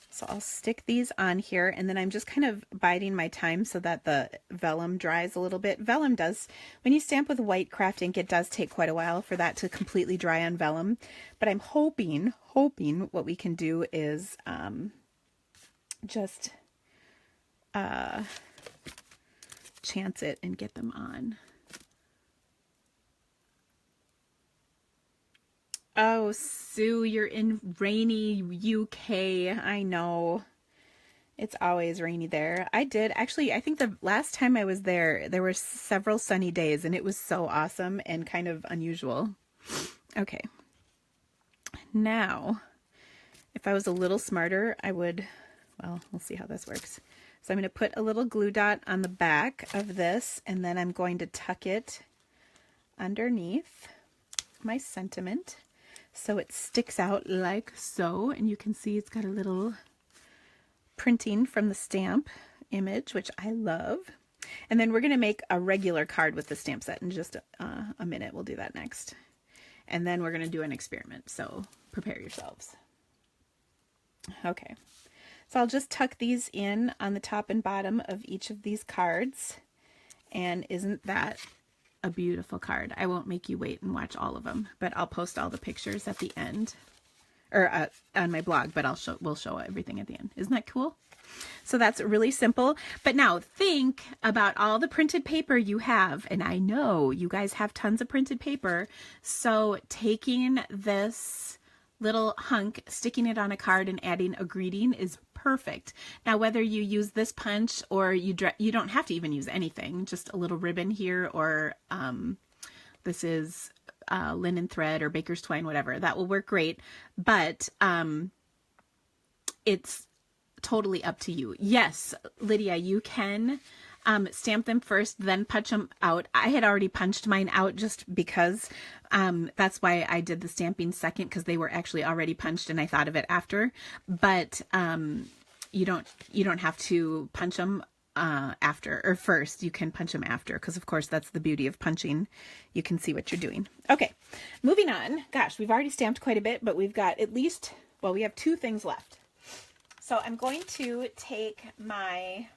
So I'll stick these on here, and then I'm just kind of biding my time so that the vellum dries a little bit. Vellum does, when you stamp with white craft ink, it does take quite a while for that to completely dry on vellum. But I'm hoping what we can do is just chance it and get them on. Oh, Sue, you're in rainy UK. I know. It's always rainy there. I think the last time I was there, there were several sunny days, and it was so awesome and kind of unusual. Okay. Now, if I was a little smarter, I would, well, we'll see how this works. So I'm going to put a little glue dot on the back of this, and then I'm going to tuck it underneath my sentiment so it sticks out like so. And you can see it's got a little printing from the stamp image, which I love. And then we're going to make a regular card with the stamp set in just a minute. We'll do that next. And then we're going to do an experiment, so prepare yourselves. Okay. So I'll just tuck these in on the top and bottom of each of these cards. And isn't that a beautiful card? I won't make you wait and watch all of them, but I'll post all the pictures at the end, or on my blog, but we'll show everything at the end. Isn't that cool? So that's really simple. But now think about all the printed paper you have, and I know you guys have tons of printed paper. So taking this little hunk, sticking it on a card and adding a greeting is perfect. Now, whether you use this punch or you don't have to even use anything, just a little ribbon here, or this is linen thread or baker's twine, whatever, that will work great. But it's totally up to you. Yes, Lydia, you can stamp them first, then punch them out. I had already punched mine out just because that's why I did the stamping second, because they were actually already punched and I thought of it after. But you don't have to punch them after or first. You can punch them after, because of course that's the beauty of punching. You can see what you're doing. Okay, moving on. Gosh, we've already stamped quite a bit, but we've got at least, well, we have 2 things left. So I'm going to take my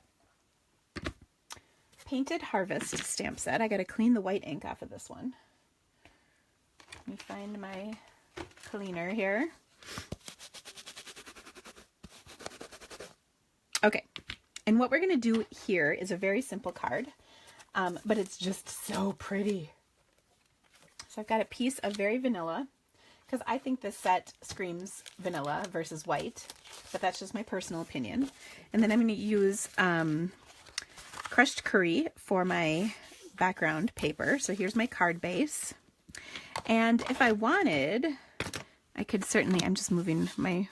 Painted Harvest stamp set. I got to clean the white ink off of this one. Let me find my cleaner here. Okay, and what we're going to do here is a very simple card, but it's just so pretty. So I've got a piece of very vanilla, because I think this set screams vanilla versus white, but that's just my personal opinion. And then I'm going to use crushed curry for my background paper. So here's my card base. And if I wanted, I could certainly, I'm just moving my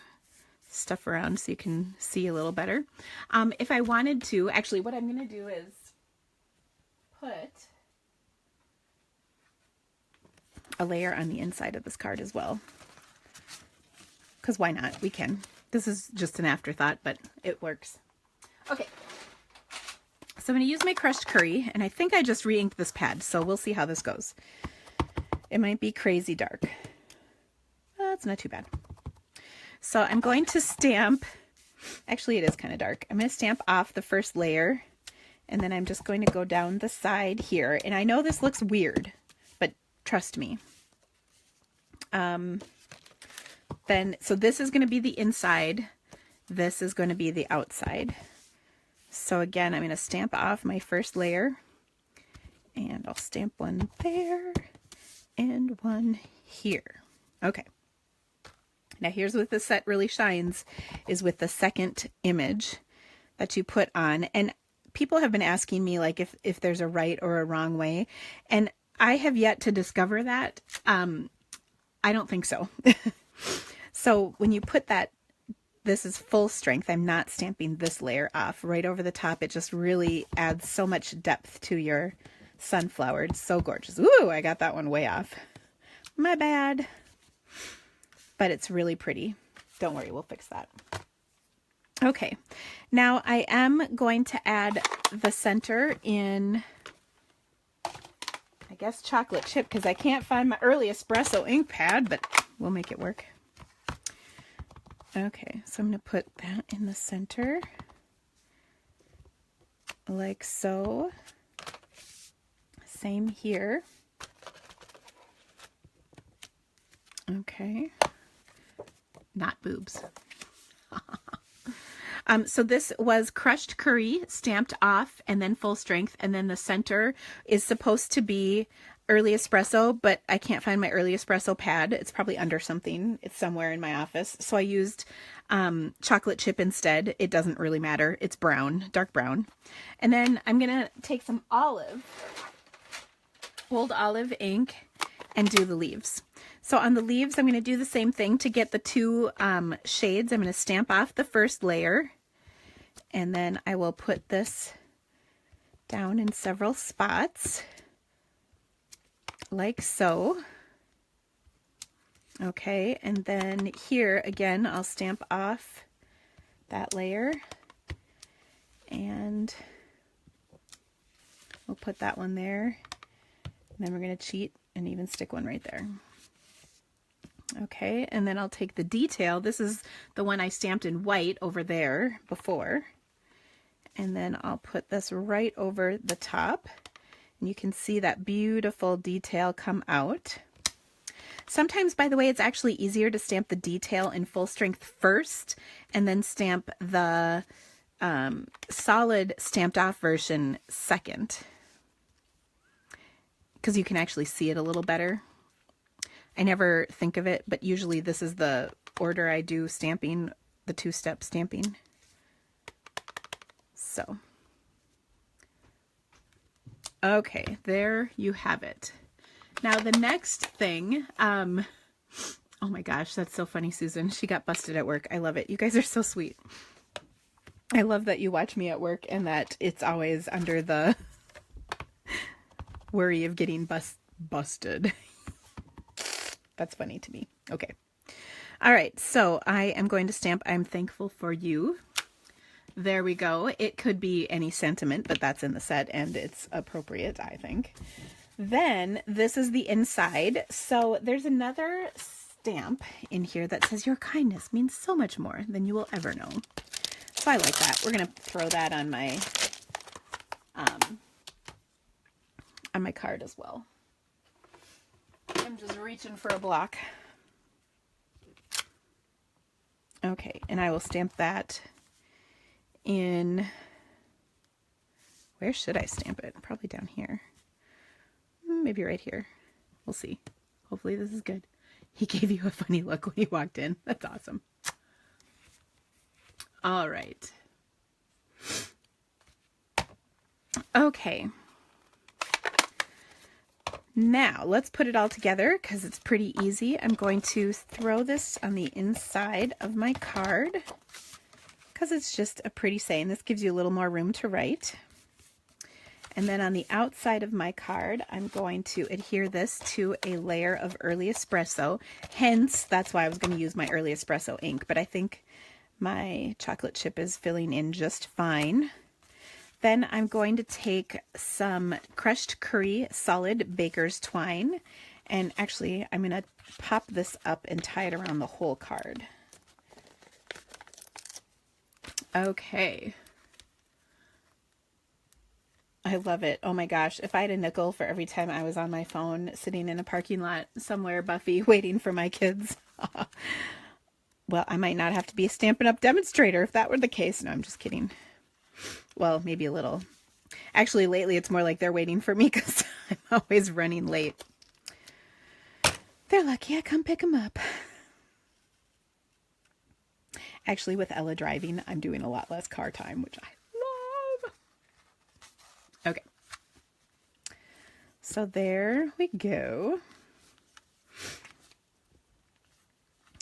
stuff around so you can see a little better. If I wanted to, actually what I'm going to do is put a layer on the inside of this card as well. Because why not? We can. This is just an afterthought, but it works. Okay. So I'm going to use my crushed curry, and I think I just re-inked this pad, so we'll see how this goes. It might be crazy dark. It's not too bad. So I'm going to stamp, actually it is kind of dark. I'm going to stamp off the first layer, and then I'm just going to go down the side here. And I know this looks weird, but trust me. So this is going to be the inside. This is going to be the outside. So again, I'm going to stamp off my first layer, and I'll stamp one there and one here. Okay. Now here's what the set really shines, is with the second image that you put on. And people have been asking me like if there's a right or a wrong way. And I have yet to discover that. I don't think so. So when you put that, this is full strength. I'm not stamping this layer off right over the top. It just really adds so much depth to your sunflower. It's so gorgeous. Ooh, I got that one way off. My bad. But it's really pretty. Don't worry, we'll fix that. Okay, now I am going to add the center in, I guess, chocolate chip, because I can't find my early espresso ink pad, but we'll make it work. Okay, so I'm going to put that in the center, like so. Same here. Okay. Not boobs. So this was crushed curry stamped off and then full strength, and then the center is supposed to be early espresso, but I can't find my early espresso pad. It's probably under something. It's somewhere in my office. So I used chocolate chip instead. It doesn't really matter. It's brown, dark brown. And then I'm going to take some old olive ink and do the leaves. So on the leaves, I'm going to do the same thing to get the two shades. I'm going to stamp off the first layer, and then I will put this down in several spots, like so. Okay, and then here again, I'll stamp off that layer, and we'll put that one there, and then we're going to cheat and even stick one right there. Okay, and then I'll take the detail. This is the one I stamped in white over there before. And then I'll put this right over the top. And you can see that beautiful detail come out. Sometimes, by the way, it's actually easier to stamp the detail in full strength first and then stamp the solid stamped off version second, because you can actually see it a little better. I never think of it, but usually this is the order I do stamping, the two-step stamping. So, okay, there you have it. Now the next thing, oh my gosh, that's so funny, Susan. She got busted at work. I love it. You guys are so sweet. I love that you watch me at work and that it's always under the worry of getting busted. That's funny to me. Okay. All right. So I am going to stamp "I'm thankful for you." There we go. It could be any sentiment, but that's in the set and it's appropriate, I think. Then this is the inside. So there's another stamp in here that says "Your kindness means so much more than you will ever know." So I like that. We're going to throw that on my card as well. I'm just reaching for a block. Okay, and I will stamp that in, where should I stamp it? Probably down here. Maybe right here. We'll see. Hopefully this is good. He gave you a funny look when he walked in. That's awesome. All right. Okay. Now let's put it all together because it's pretty easy. I'm going to throw this on the inside of my card because it's just a pretty saying. This gives you a little more room to write. And then on the outside of my card, I'm going to adhere this to a layer of early espresso. Hence, that's why I was going to use my early espresso ink, but I think my chocolate chip is filling in just fine. Then I'm going to take some crushed curry solid baker's twine, and actually I'm going to pop this up and tie it around the whole card. Okay. I love it. Oh my gosh. If I had a nickel for every time I was on my phone sitting in a parking lot somewhere, Buffy, waiting for my kids. Well, I might not have to be a Stampin' Up! Demonstrator if that were the case. No, I'm just kidding. Well, maybe a little. Actually, lately it's more like they're waiting for me because I'm always running late. They're lucky I come pick them up. Actually, with Ella driving, I'm doing a lot less car time, which I love. Okay. So there we go.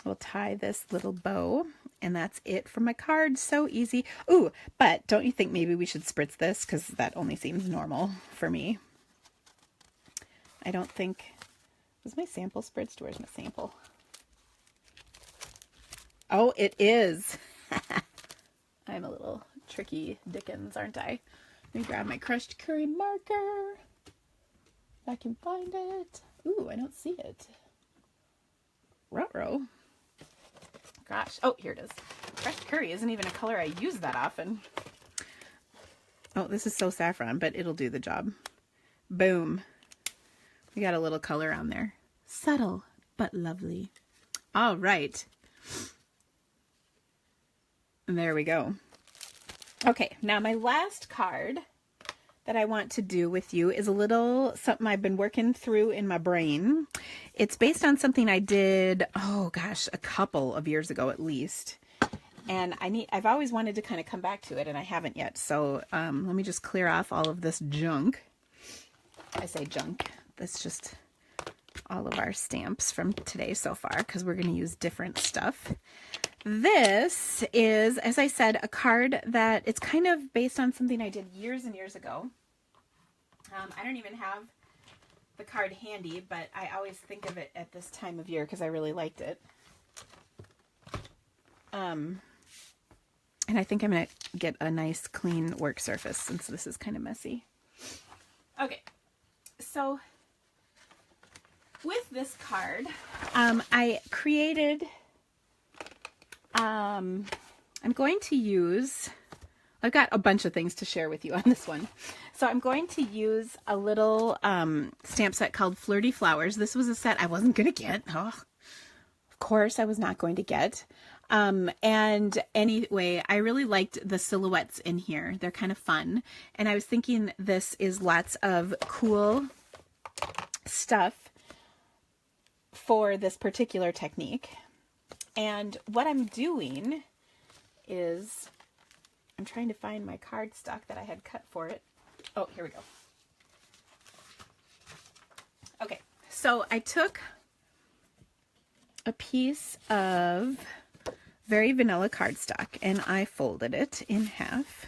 We'll tie this little bow, and that's it for my card. So easy. Ooh, but don't you think maybe we should spritz this? Because that only seems normal for me. I don't think... Was my sample spritzed? Where's my sample? Oh, it is. I'm a little tricky Dickens, aren't I? Let me grab my crushed curry marker. If I can find it. Ooh, I don't see it. Ruh-roh. Gosh. Oh, here it is. Crushed curry isn't even a color I use that often. Oh, this is so saffron, but it'll do the job. Boom. We got a little color on there. Subtle, but lovely. All right. And there we go. Okay, now my last card that I want to do with you is a little something I've been working through in my brain. It's based on something I did, oh gosh, a couple of years ago at least. And I've always wanted to kind of come back to it, and I haven't yet. So let me just clear off all of this junk. I say junk. That's just all of our stamps from today so far, because we're going to use different stuff. This is, as I said, a card that it's kind of based on something I did years and years ago. I don't even have the card handy, but I always think of it at this time of year because I really liked it. And I think I'm going to get a nice clean work surface since this is kind of messy. Okay, so with this card, I created... I'm going to use, I've got a bunch of things to share with you on this one. So I'm going to use a little stamp set called Flirty Flowers. This was a set I wasn't going to get. Oh, of course I was not going to get. And anyway, I really liked the silhouettes in here. They're kind of fun. And I was thinking this is lots of cool stuff for this particular technique. And what I'm doing is I'm trying to find my cardstock that I had cut for it. Oh, here we go. Okay, so I took a piece of very vanilla cardstock and I folded it in half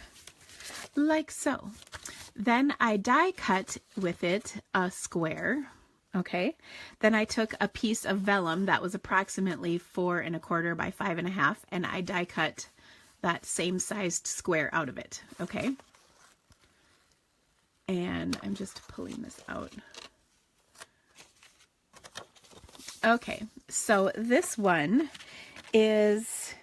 like so. Then I die cut with it a square. Okay, then I took a piece of vellum that was approximately 4 1/4 by 5 1/2, and I die cut that same sized square out of it. Okay, and I'm just pulling this out. Okay, so this one is,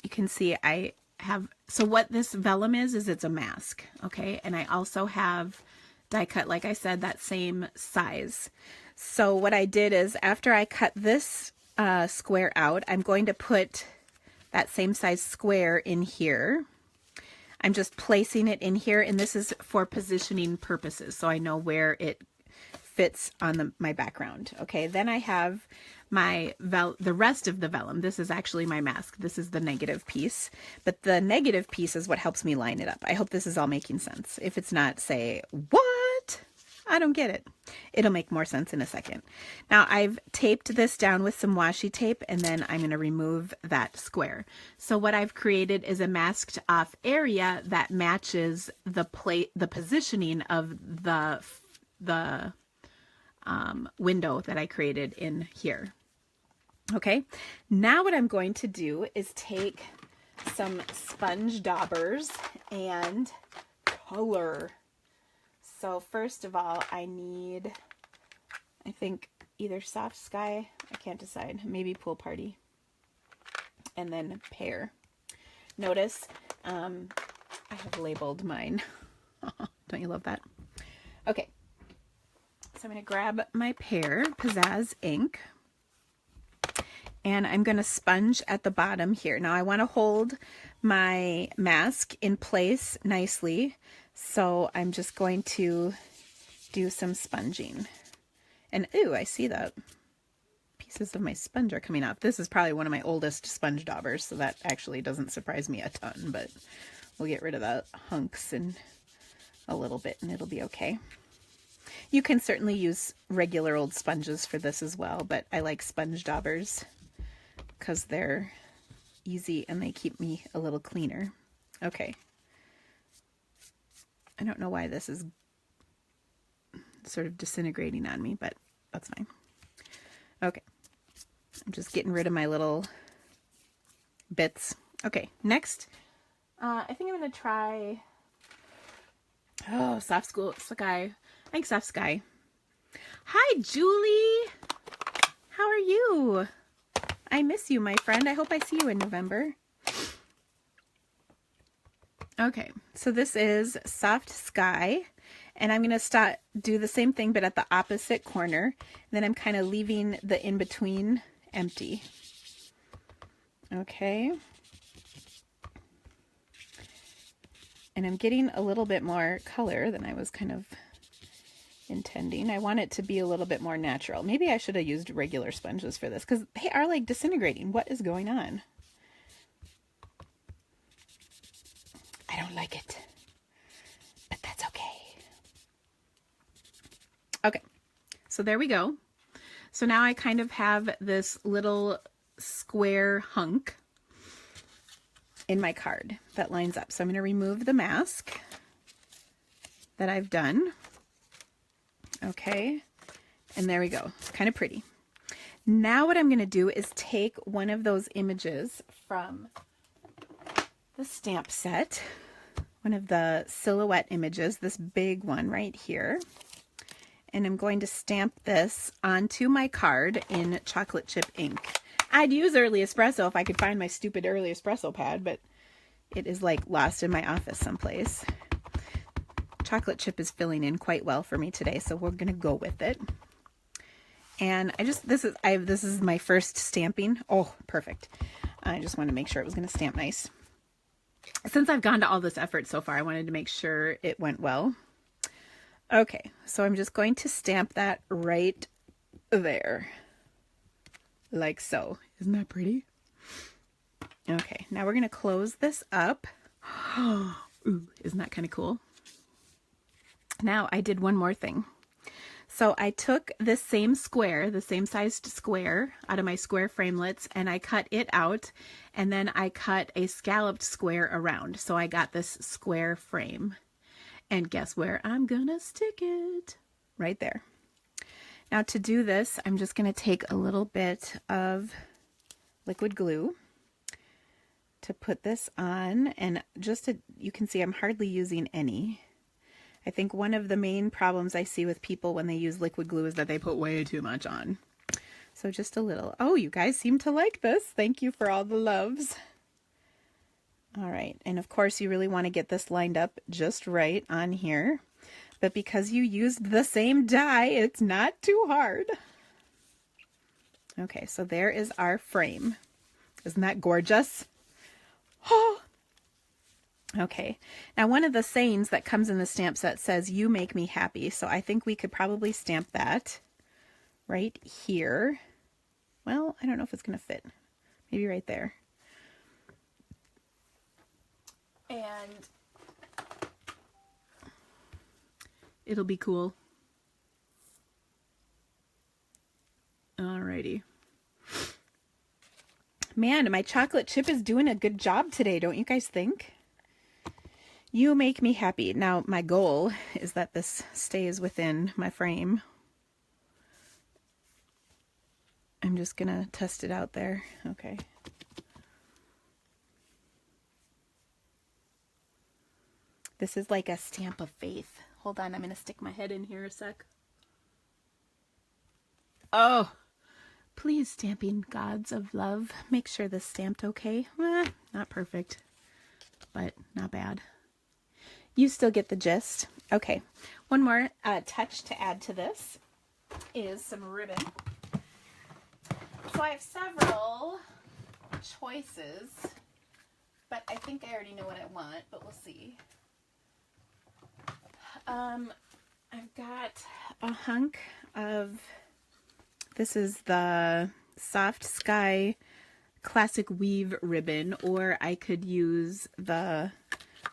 you can see I have, so what this vellum is it's a mask. Okay, and I also have die cut, like I said, that same size. So what I did is after I cut this square out, I'm going to put that same size square in here. I'm just placing it in here, and this is for positioning purposes, so I know where it fits on my background. Okay, then I have my the rest of the vellum. This is actually my mask. This is the negative piece, but the negative piece is what helps me line it up. I hope this is all making sense. If it's not, say, what? I don't get it. It'll make more sense in a second. Now I've taped this down with some washi tape, and then I'm going to remove that square. So what I've created is a masked off area that matches the positioning of the window that I created in here. Okay, now what I'm going to do is take some sponge daubers and color. So first of all, I need, I think, either Soft Sky, I can't decide, maybe Pool Party, and then Pear. Notice I have labeled mine. Don't you love that? Okay, so I'm going to grab my Pear Pizzazz ink, and I'm going to sponge at the bottom here. Now I want to hold my mask in place nicely, so I'm just going to do some sponging. And ooh, I see that pieces of my sponge are coming off. This is probably one of my oldest sponge daubers, so that actually doesn't surprise me a ton, but we'll get rid of the hunks in a little bit and it'll be okay. You can certainly use regular old sponges for this as well, but I like sponge daubers because they're easy and they keep me a little cleaner. Okay. I don't know why this is sort of disintegrating on me, but that's fine. Okay. I'm just getting rid of my little bits. Okay, next, I think I'm going to try, Soft Sky. I think Soft Sky. Hi, Julie. How are you? I miss you, my friend. I hope I see you in November. Okay, so this is Soft Sky, and I'm going to do the same thing, but at the opposite corner. And then I'm kind of leaving the in-between empty. Okay. And I'm getting a little bit more color than I was kind of intending. I want it to be a little bit more natural. Maybe I should have used regular sponges for this because they are like disintegrating. What is going on? I don't like it, but that's okay. Okay, so there we go. So now I kind of have this little square hunk in my card that lines up. So I'm going to remove the mask that I've done. Okay, and there we go. Kind of pretty. Now what I'm going to do is take one of those images from the stamp set, one of the silhouette images, this big one right here, and I'm going to stamp this onto my card in chocolate chip ink. I'd use Early Espresso if I could find my stupid Early Espresso pad, but it is like lost in my office someplace. Chocolate chip is filling in quite well for me today, so we're gonna go with it. And this is my first stamping. Oh, perfect. I just wanted to make sure it was gonna stamp nice. Since I've gone to all this effort so far, I wanted to make sure it went well. Okay, so I'm just going to stamp that right there. Like so. Isn't that pretty? Okay, now we're gonna close this up. Ooh, isn't that kind of cool? Now I did one more thing. So I took this same square, the same sized square out of my square framelits, and I cut it out, and then I cut a scalloped square around. So I got this square frame. And guess where I'm gonna stick it? Right there. Now to do this, I'm just gonna take a little bit of liquid glue to put this on, and you can see I'm hardly using any. I think one of the main problems I see with people when they use liquid glue is that they put way too much on. So just a little. Oh, you guys seem to like this. Thank you for all the loves. All right, and of course you really want to get this lined up just right on here. But because you used the same die, it's not too hard. Okay, so there is our frame. Isn't that gorgeous? Oh! Okay, now one of the sayings that comes in the stamp set says, "You make me happy." So I think we could probably stamp that right here. Well, I don't know if it's going to fit. Maybe right there. And it'll be cool. Alrighty. Man, my chocolate chip is doing a good job today, don't you guys think? You make me happy. Now, my goal is that this stays within my frame. I'm just gonna test it out there. Okay. This is like a stamp of faith. Hold on, I'm gonna stick my head in here a sec. Oh, please, stamping gods of love, make sure this stamped okay. Not perfect, but not bad. You still get the gist. Okay, one more touch to add to this is some ribbon. So I have several choices, but I think I already know what I want, but we'll see. I've got a hunk of, this is the Soft Sky Classic Weave ribbon, or I could use the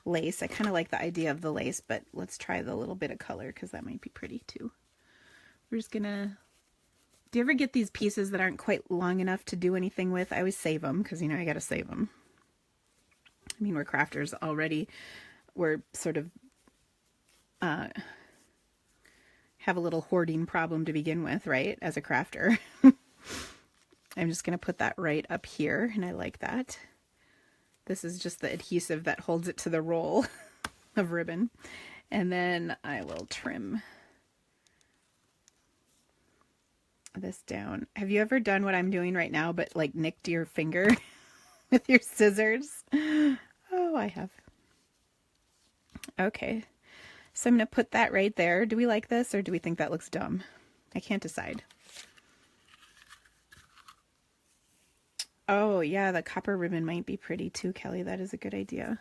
lace. I kind of like the idea of the lace, but let's try the little bit of color because that might be pretty too. We're just gonna, do you ever get these pieces that aren't quite long enough to do anything with? I always save them because, you know, I gotta save them. I mean, we're crafters already. We're sort of have a little hoarding problem to begin with, right? As a crafter. I'm just going to put that right up here, and I like that. This is just the adhesive that holds it to the roll of ribbon. And then I will trim this down. Have you ever done what I'm doing right now, but like nicked your finger with your scissors? Oh, I have. Okay. So I'm going to put that right there. Do we like this or do we think that looks dumb? I can't decide. Oh, yeah, the copper ribbon might be pretty too, Kelly. That is a good idea.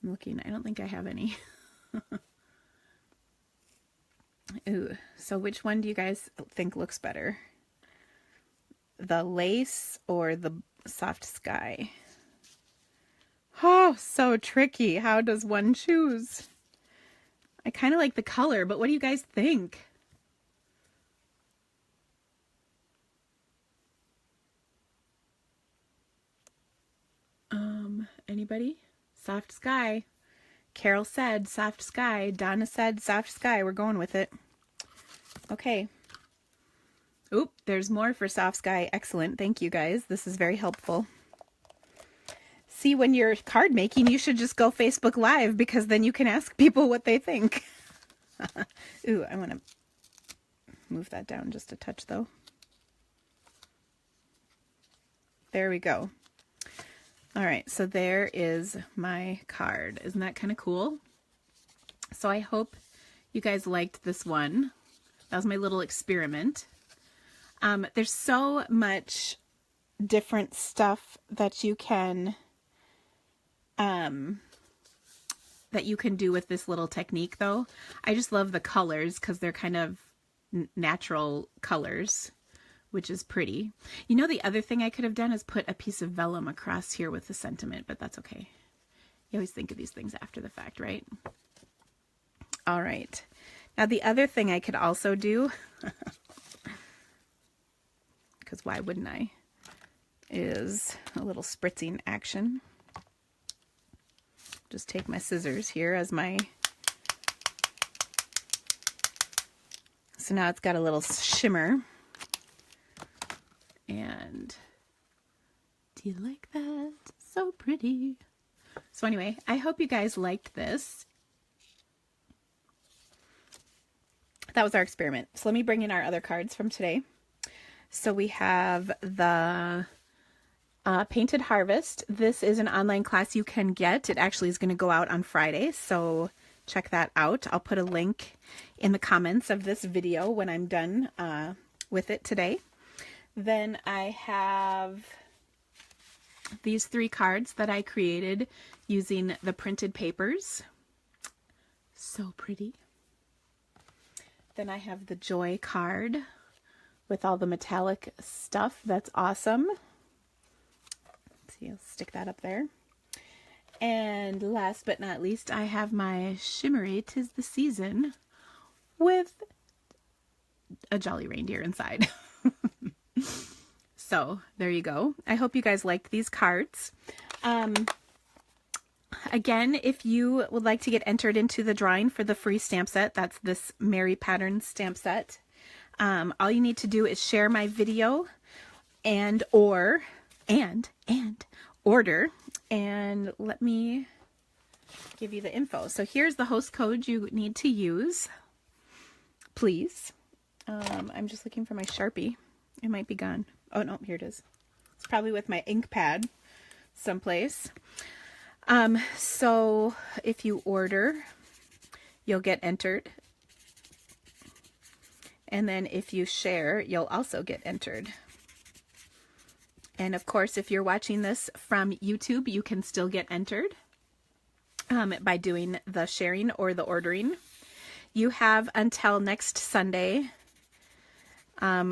I'm looking. I don't think I have any. Ooh, so which one do you guys think looks better? The lace or the Soft Sky? Oh, so tricky. How does one choose? I kind of like the color, but what do you guys think? Anybody? Soft Sky. Carol said Soft Sky. Donna said Soft Sky. We're going with it. Okay. Oop, there's more for Soft Sky. Excellent. Thank you, guys. This is very helpful. See, when you're card making, you should just go Facebook Live because then you can ask people what they think. Ooh, I want to move that down just a touch, though. There we go. All right, so there is my card. Isn't that kind of cool? So I hope you guys liked this one. That was my little experiment. There's so much different stuff that you can do with this little technique, though. I just love the colors because they're kind of natural colors, which is pretty. You know, the other thing I could have done is put a piece of vellum across here with the sentiment, but that's okay. You always think of these things after the fact, right? All right. Now, the other thing I could also do, because why wouldn't I, is a little spritzing action. Just take my scissors here as my, so now it's got a little shimmer. And do you like that? So pretty. So anyway, I hope you guys liked this. That was our experiment. So let me bring in our other cards from today. So we have the Painted Harvest. This is an online class you can get. It actually is going to go out on Friday, so check that out. I'll put a link in the comments of this video when I'm done with it today. Then I have these 3 cards that I created using the printed papers. So pretty. Then I have the Joy card with all the metallic stuff. That's awesome. See, I'll stick that up there. And last but not least, I have my shimmery 'Tis the Season with a jolly reindeer inside. So there you go. I hope you guys liked these cards. Again, if you would like to get entered into the drawing for the free stamp set, that's this Mary Pattern stamp set. All you need to do is share my video and order. And let me give you the info. So here's the host code you need to use, please. I'm just looking for my Sharpie. It might be gone. Oh no, here it is. It's probably with my ink pad someplace. So if you order, you'll get entered. And then if you share, you'll also get entered. And of course, if you're watching this from YouTube, you can still get entered by doing the sharing or the ordering. You have until next Sunday,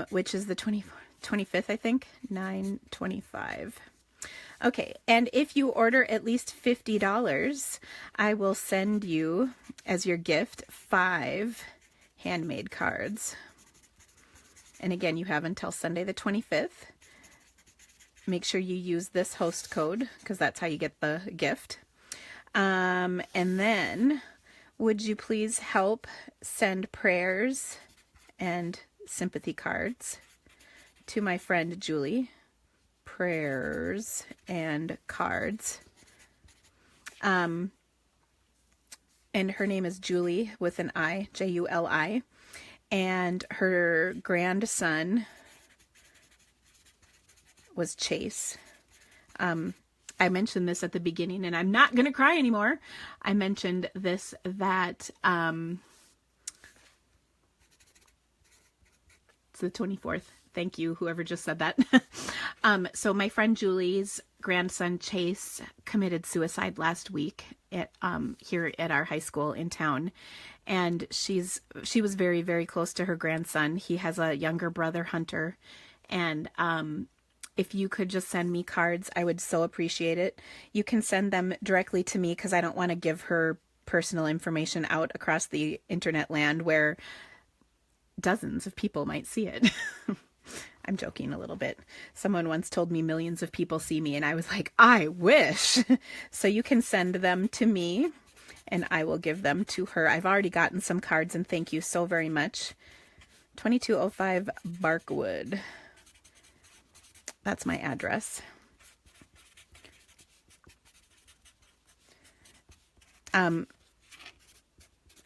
which is the 25th, I think, 9/25. Okay, and if you order at least $50, I will send you, as your gift, 5 handmade cards. And again, you have until Sunday the 25th. Make sure you use this host code, because that's how you get the gift. And then, would you please help send prayers and sympathy cards to my friend Julie? Prayers and cards. And her name is Julie with an I, Juli. And her grandson was Chase. I mentioned this at the beginning, and I'm not going to cry anymore. I mentioned this, that it's the 24th. Thank you, whoever just said that. So my friend Julie's grandson Chase committed suicide last week at here at our high school in town, and she was very, very close to her grandson. He has a younger brother, Hunter, and if you could just send me cards, I would so appreciate it. You can send them directly to me because I don't want to give her personal information out across the internet land where dozens of people might see it. I'm joking a little bit. Someone once told me millions of people see me, and I was like, I wish. So you can send them to me, and I will give them to her. I've already gotten some cards, and thank you so very much. 2205 Barkwood. That's my address. I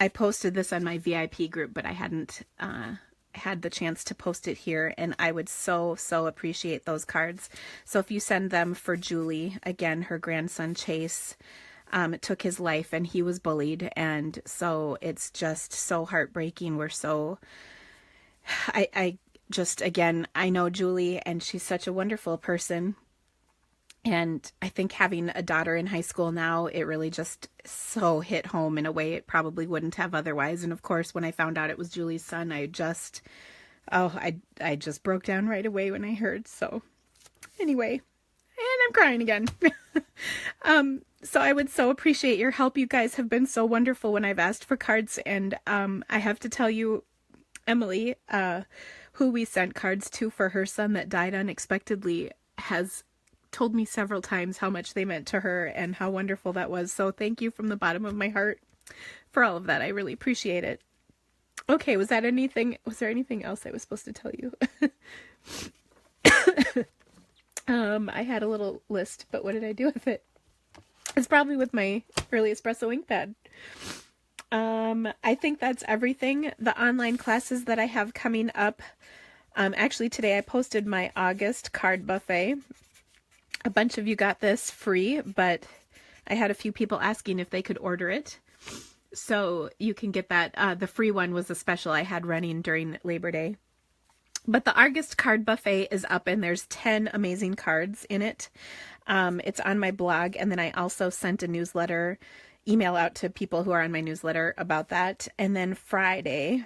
posted this on my VIP group, but I hadn't had the chance to post it here, and I would so appreciate those cards. So if you send them for Julie, again, her grandson Chase took his life, and he was bullied, and so it's just so heartbreaking. We're so I just, again, I know Julie, and she's such a wonderful person. And I think having a daughter in high school now, it really just so hit home in a way it probably wouldn't have otherwise. And of course, when I found out it was Julie's son, I just broke down right away when I heard. So anyway, and I'm crying again. So I would so appreciate your help. You guys have been so wonderful when I've asked for cards. And I have to tell you, Emily, who we sent cards to for her son that died unexpectedly, has told me several times how much they meant to her and how wonderful that was. So thank you from the bottom of my heart for all of that. I really appreciate it. Okay, was there anything else I was supposed to tell you? I had a little list, but what did I do with it? It's probably with my early espresso ink pad. I think that's everything. The online classes that I have coming up. Actually, today I posted my August card buffet. A bunch of you got this free, but I had a few people asking if they could order it. So you can get that. The free one was a special I had running during Labor Day. But the August card buffet is up, and there's 10 amazing cards in it. It's on my blog, and then I also sent a newsletter email out to people who are on my newsletter about that. And then Friday,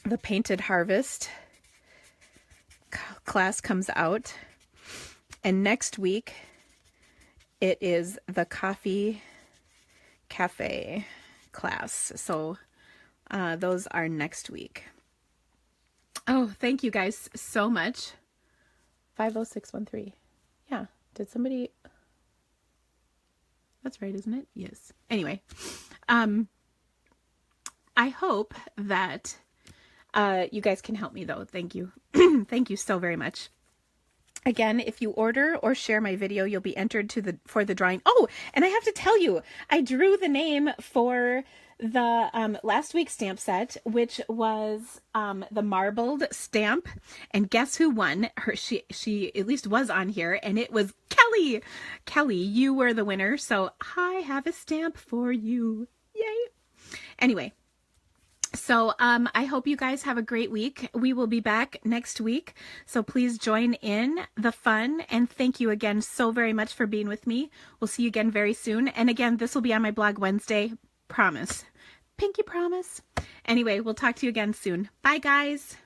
the Painted Harvest class comes out. And next week, it is the Coffee Cafe class. So those are next week. Oh, thank you guys so much. 50613. Yeah. Did somebody... That's right, isn't it? Yes. Anyway, I hope that you guys can help me, though. Thank you. Thank you so very much. Again, if you order or share my video, you'll be entered for the drawing. Oh, and I have to tell you, I drew the name for the last week's stamp set, which was the marbled stamp. And guess who won? She at least was on here, and it was Kelly. Kelly, you were the winner, so I have a stamp for you. Yay! Anyway. So I hope you guys have a great week. We will be back next week. So please join in the fun. And thank you again so very much for being with me. We'll see you again very soon. And again, this will be on my blog Wednesday. Promise. Pinky promise. Anyway, we'll talk to you again soon. Bye, guys.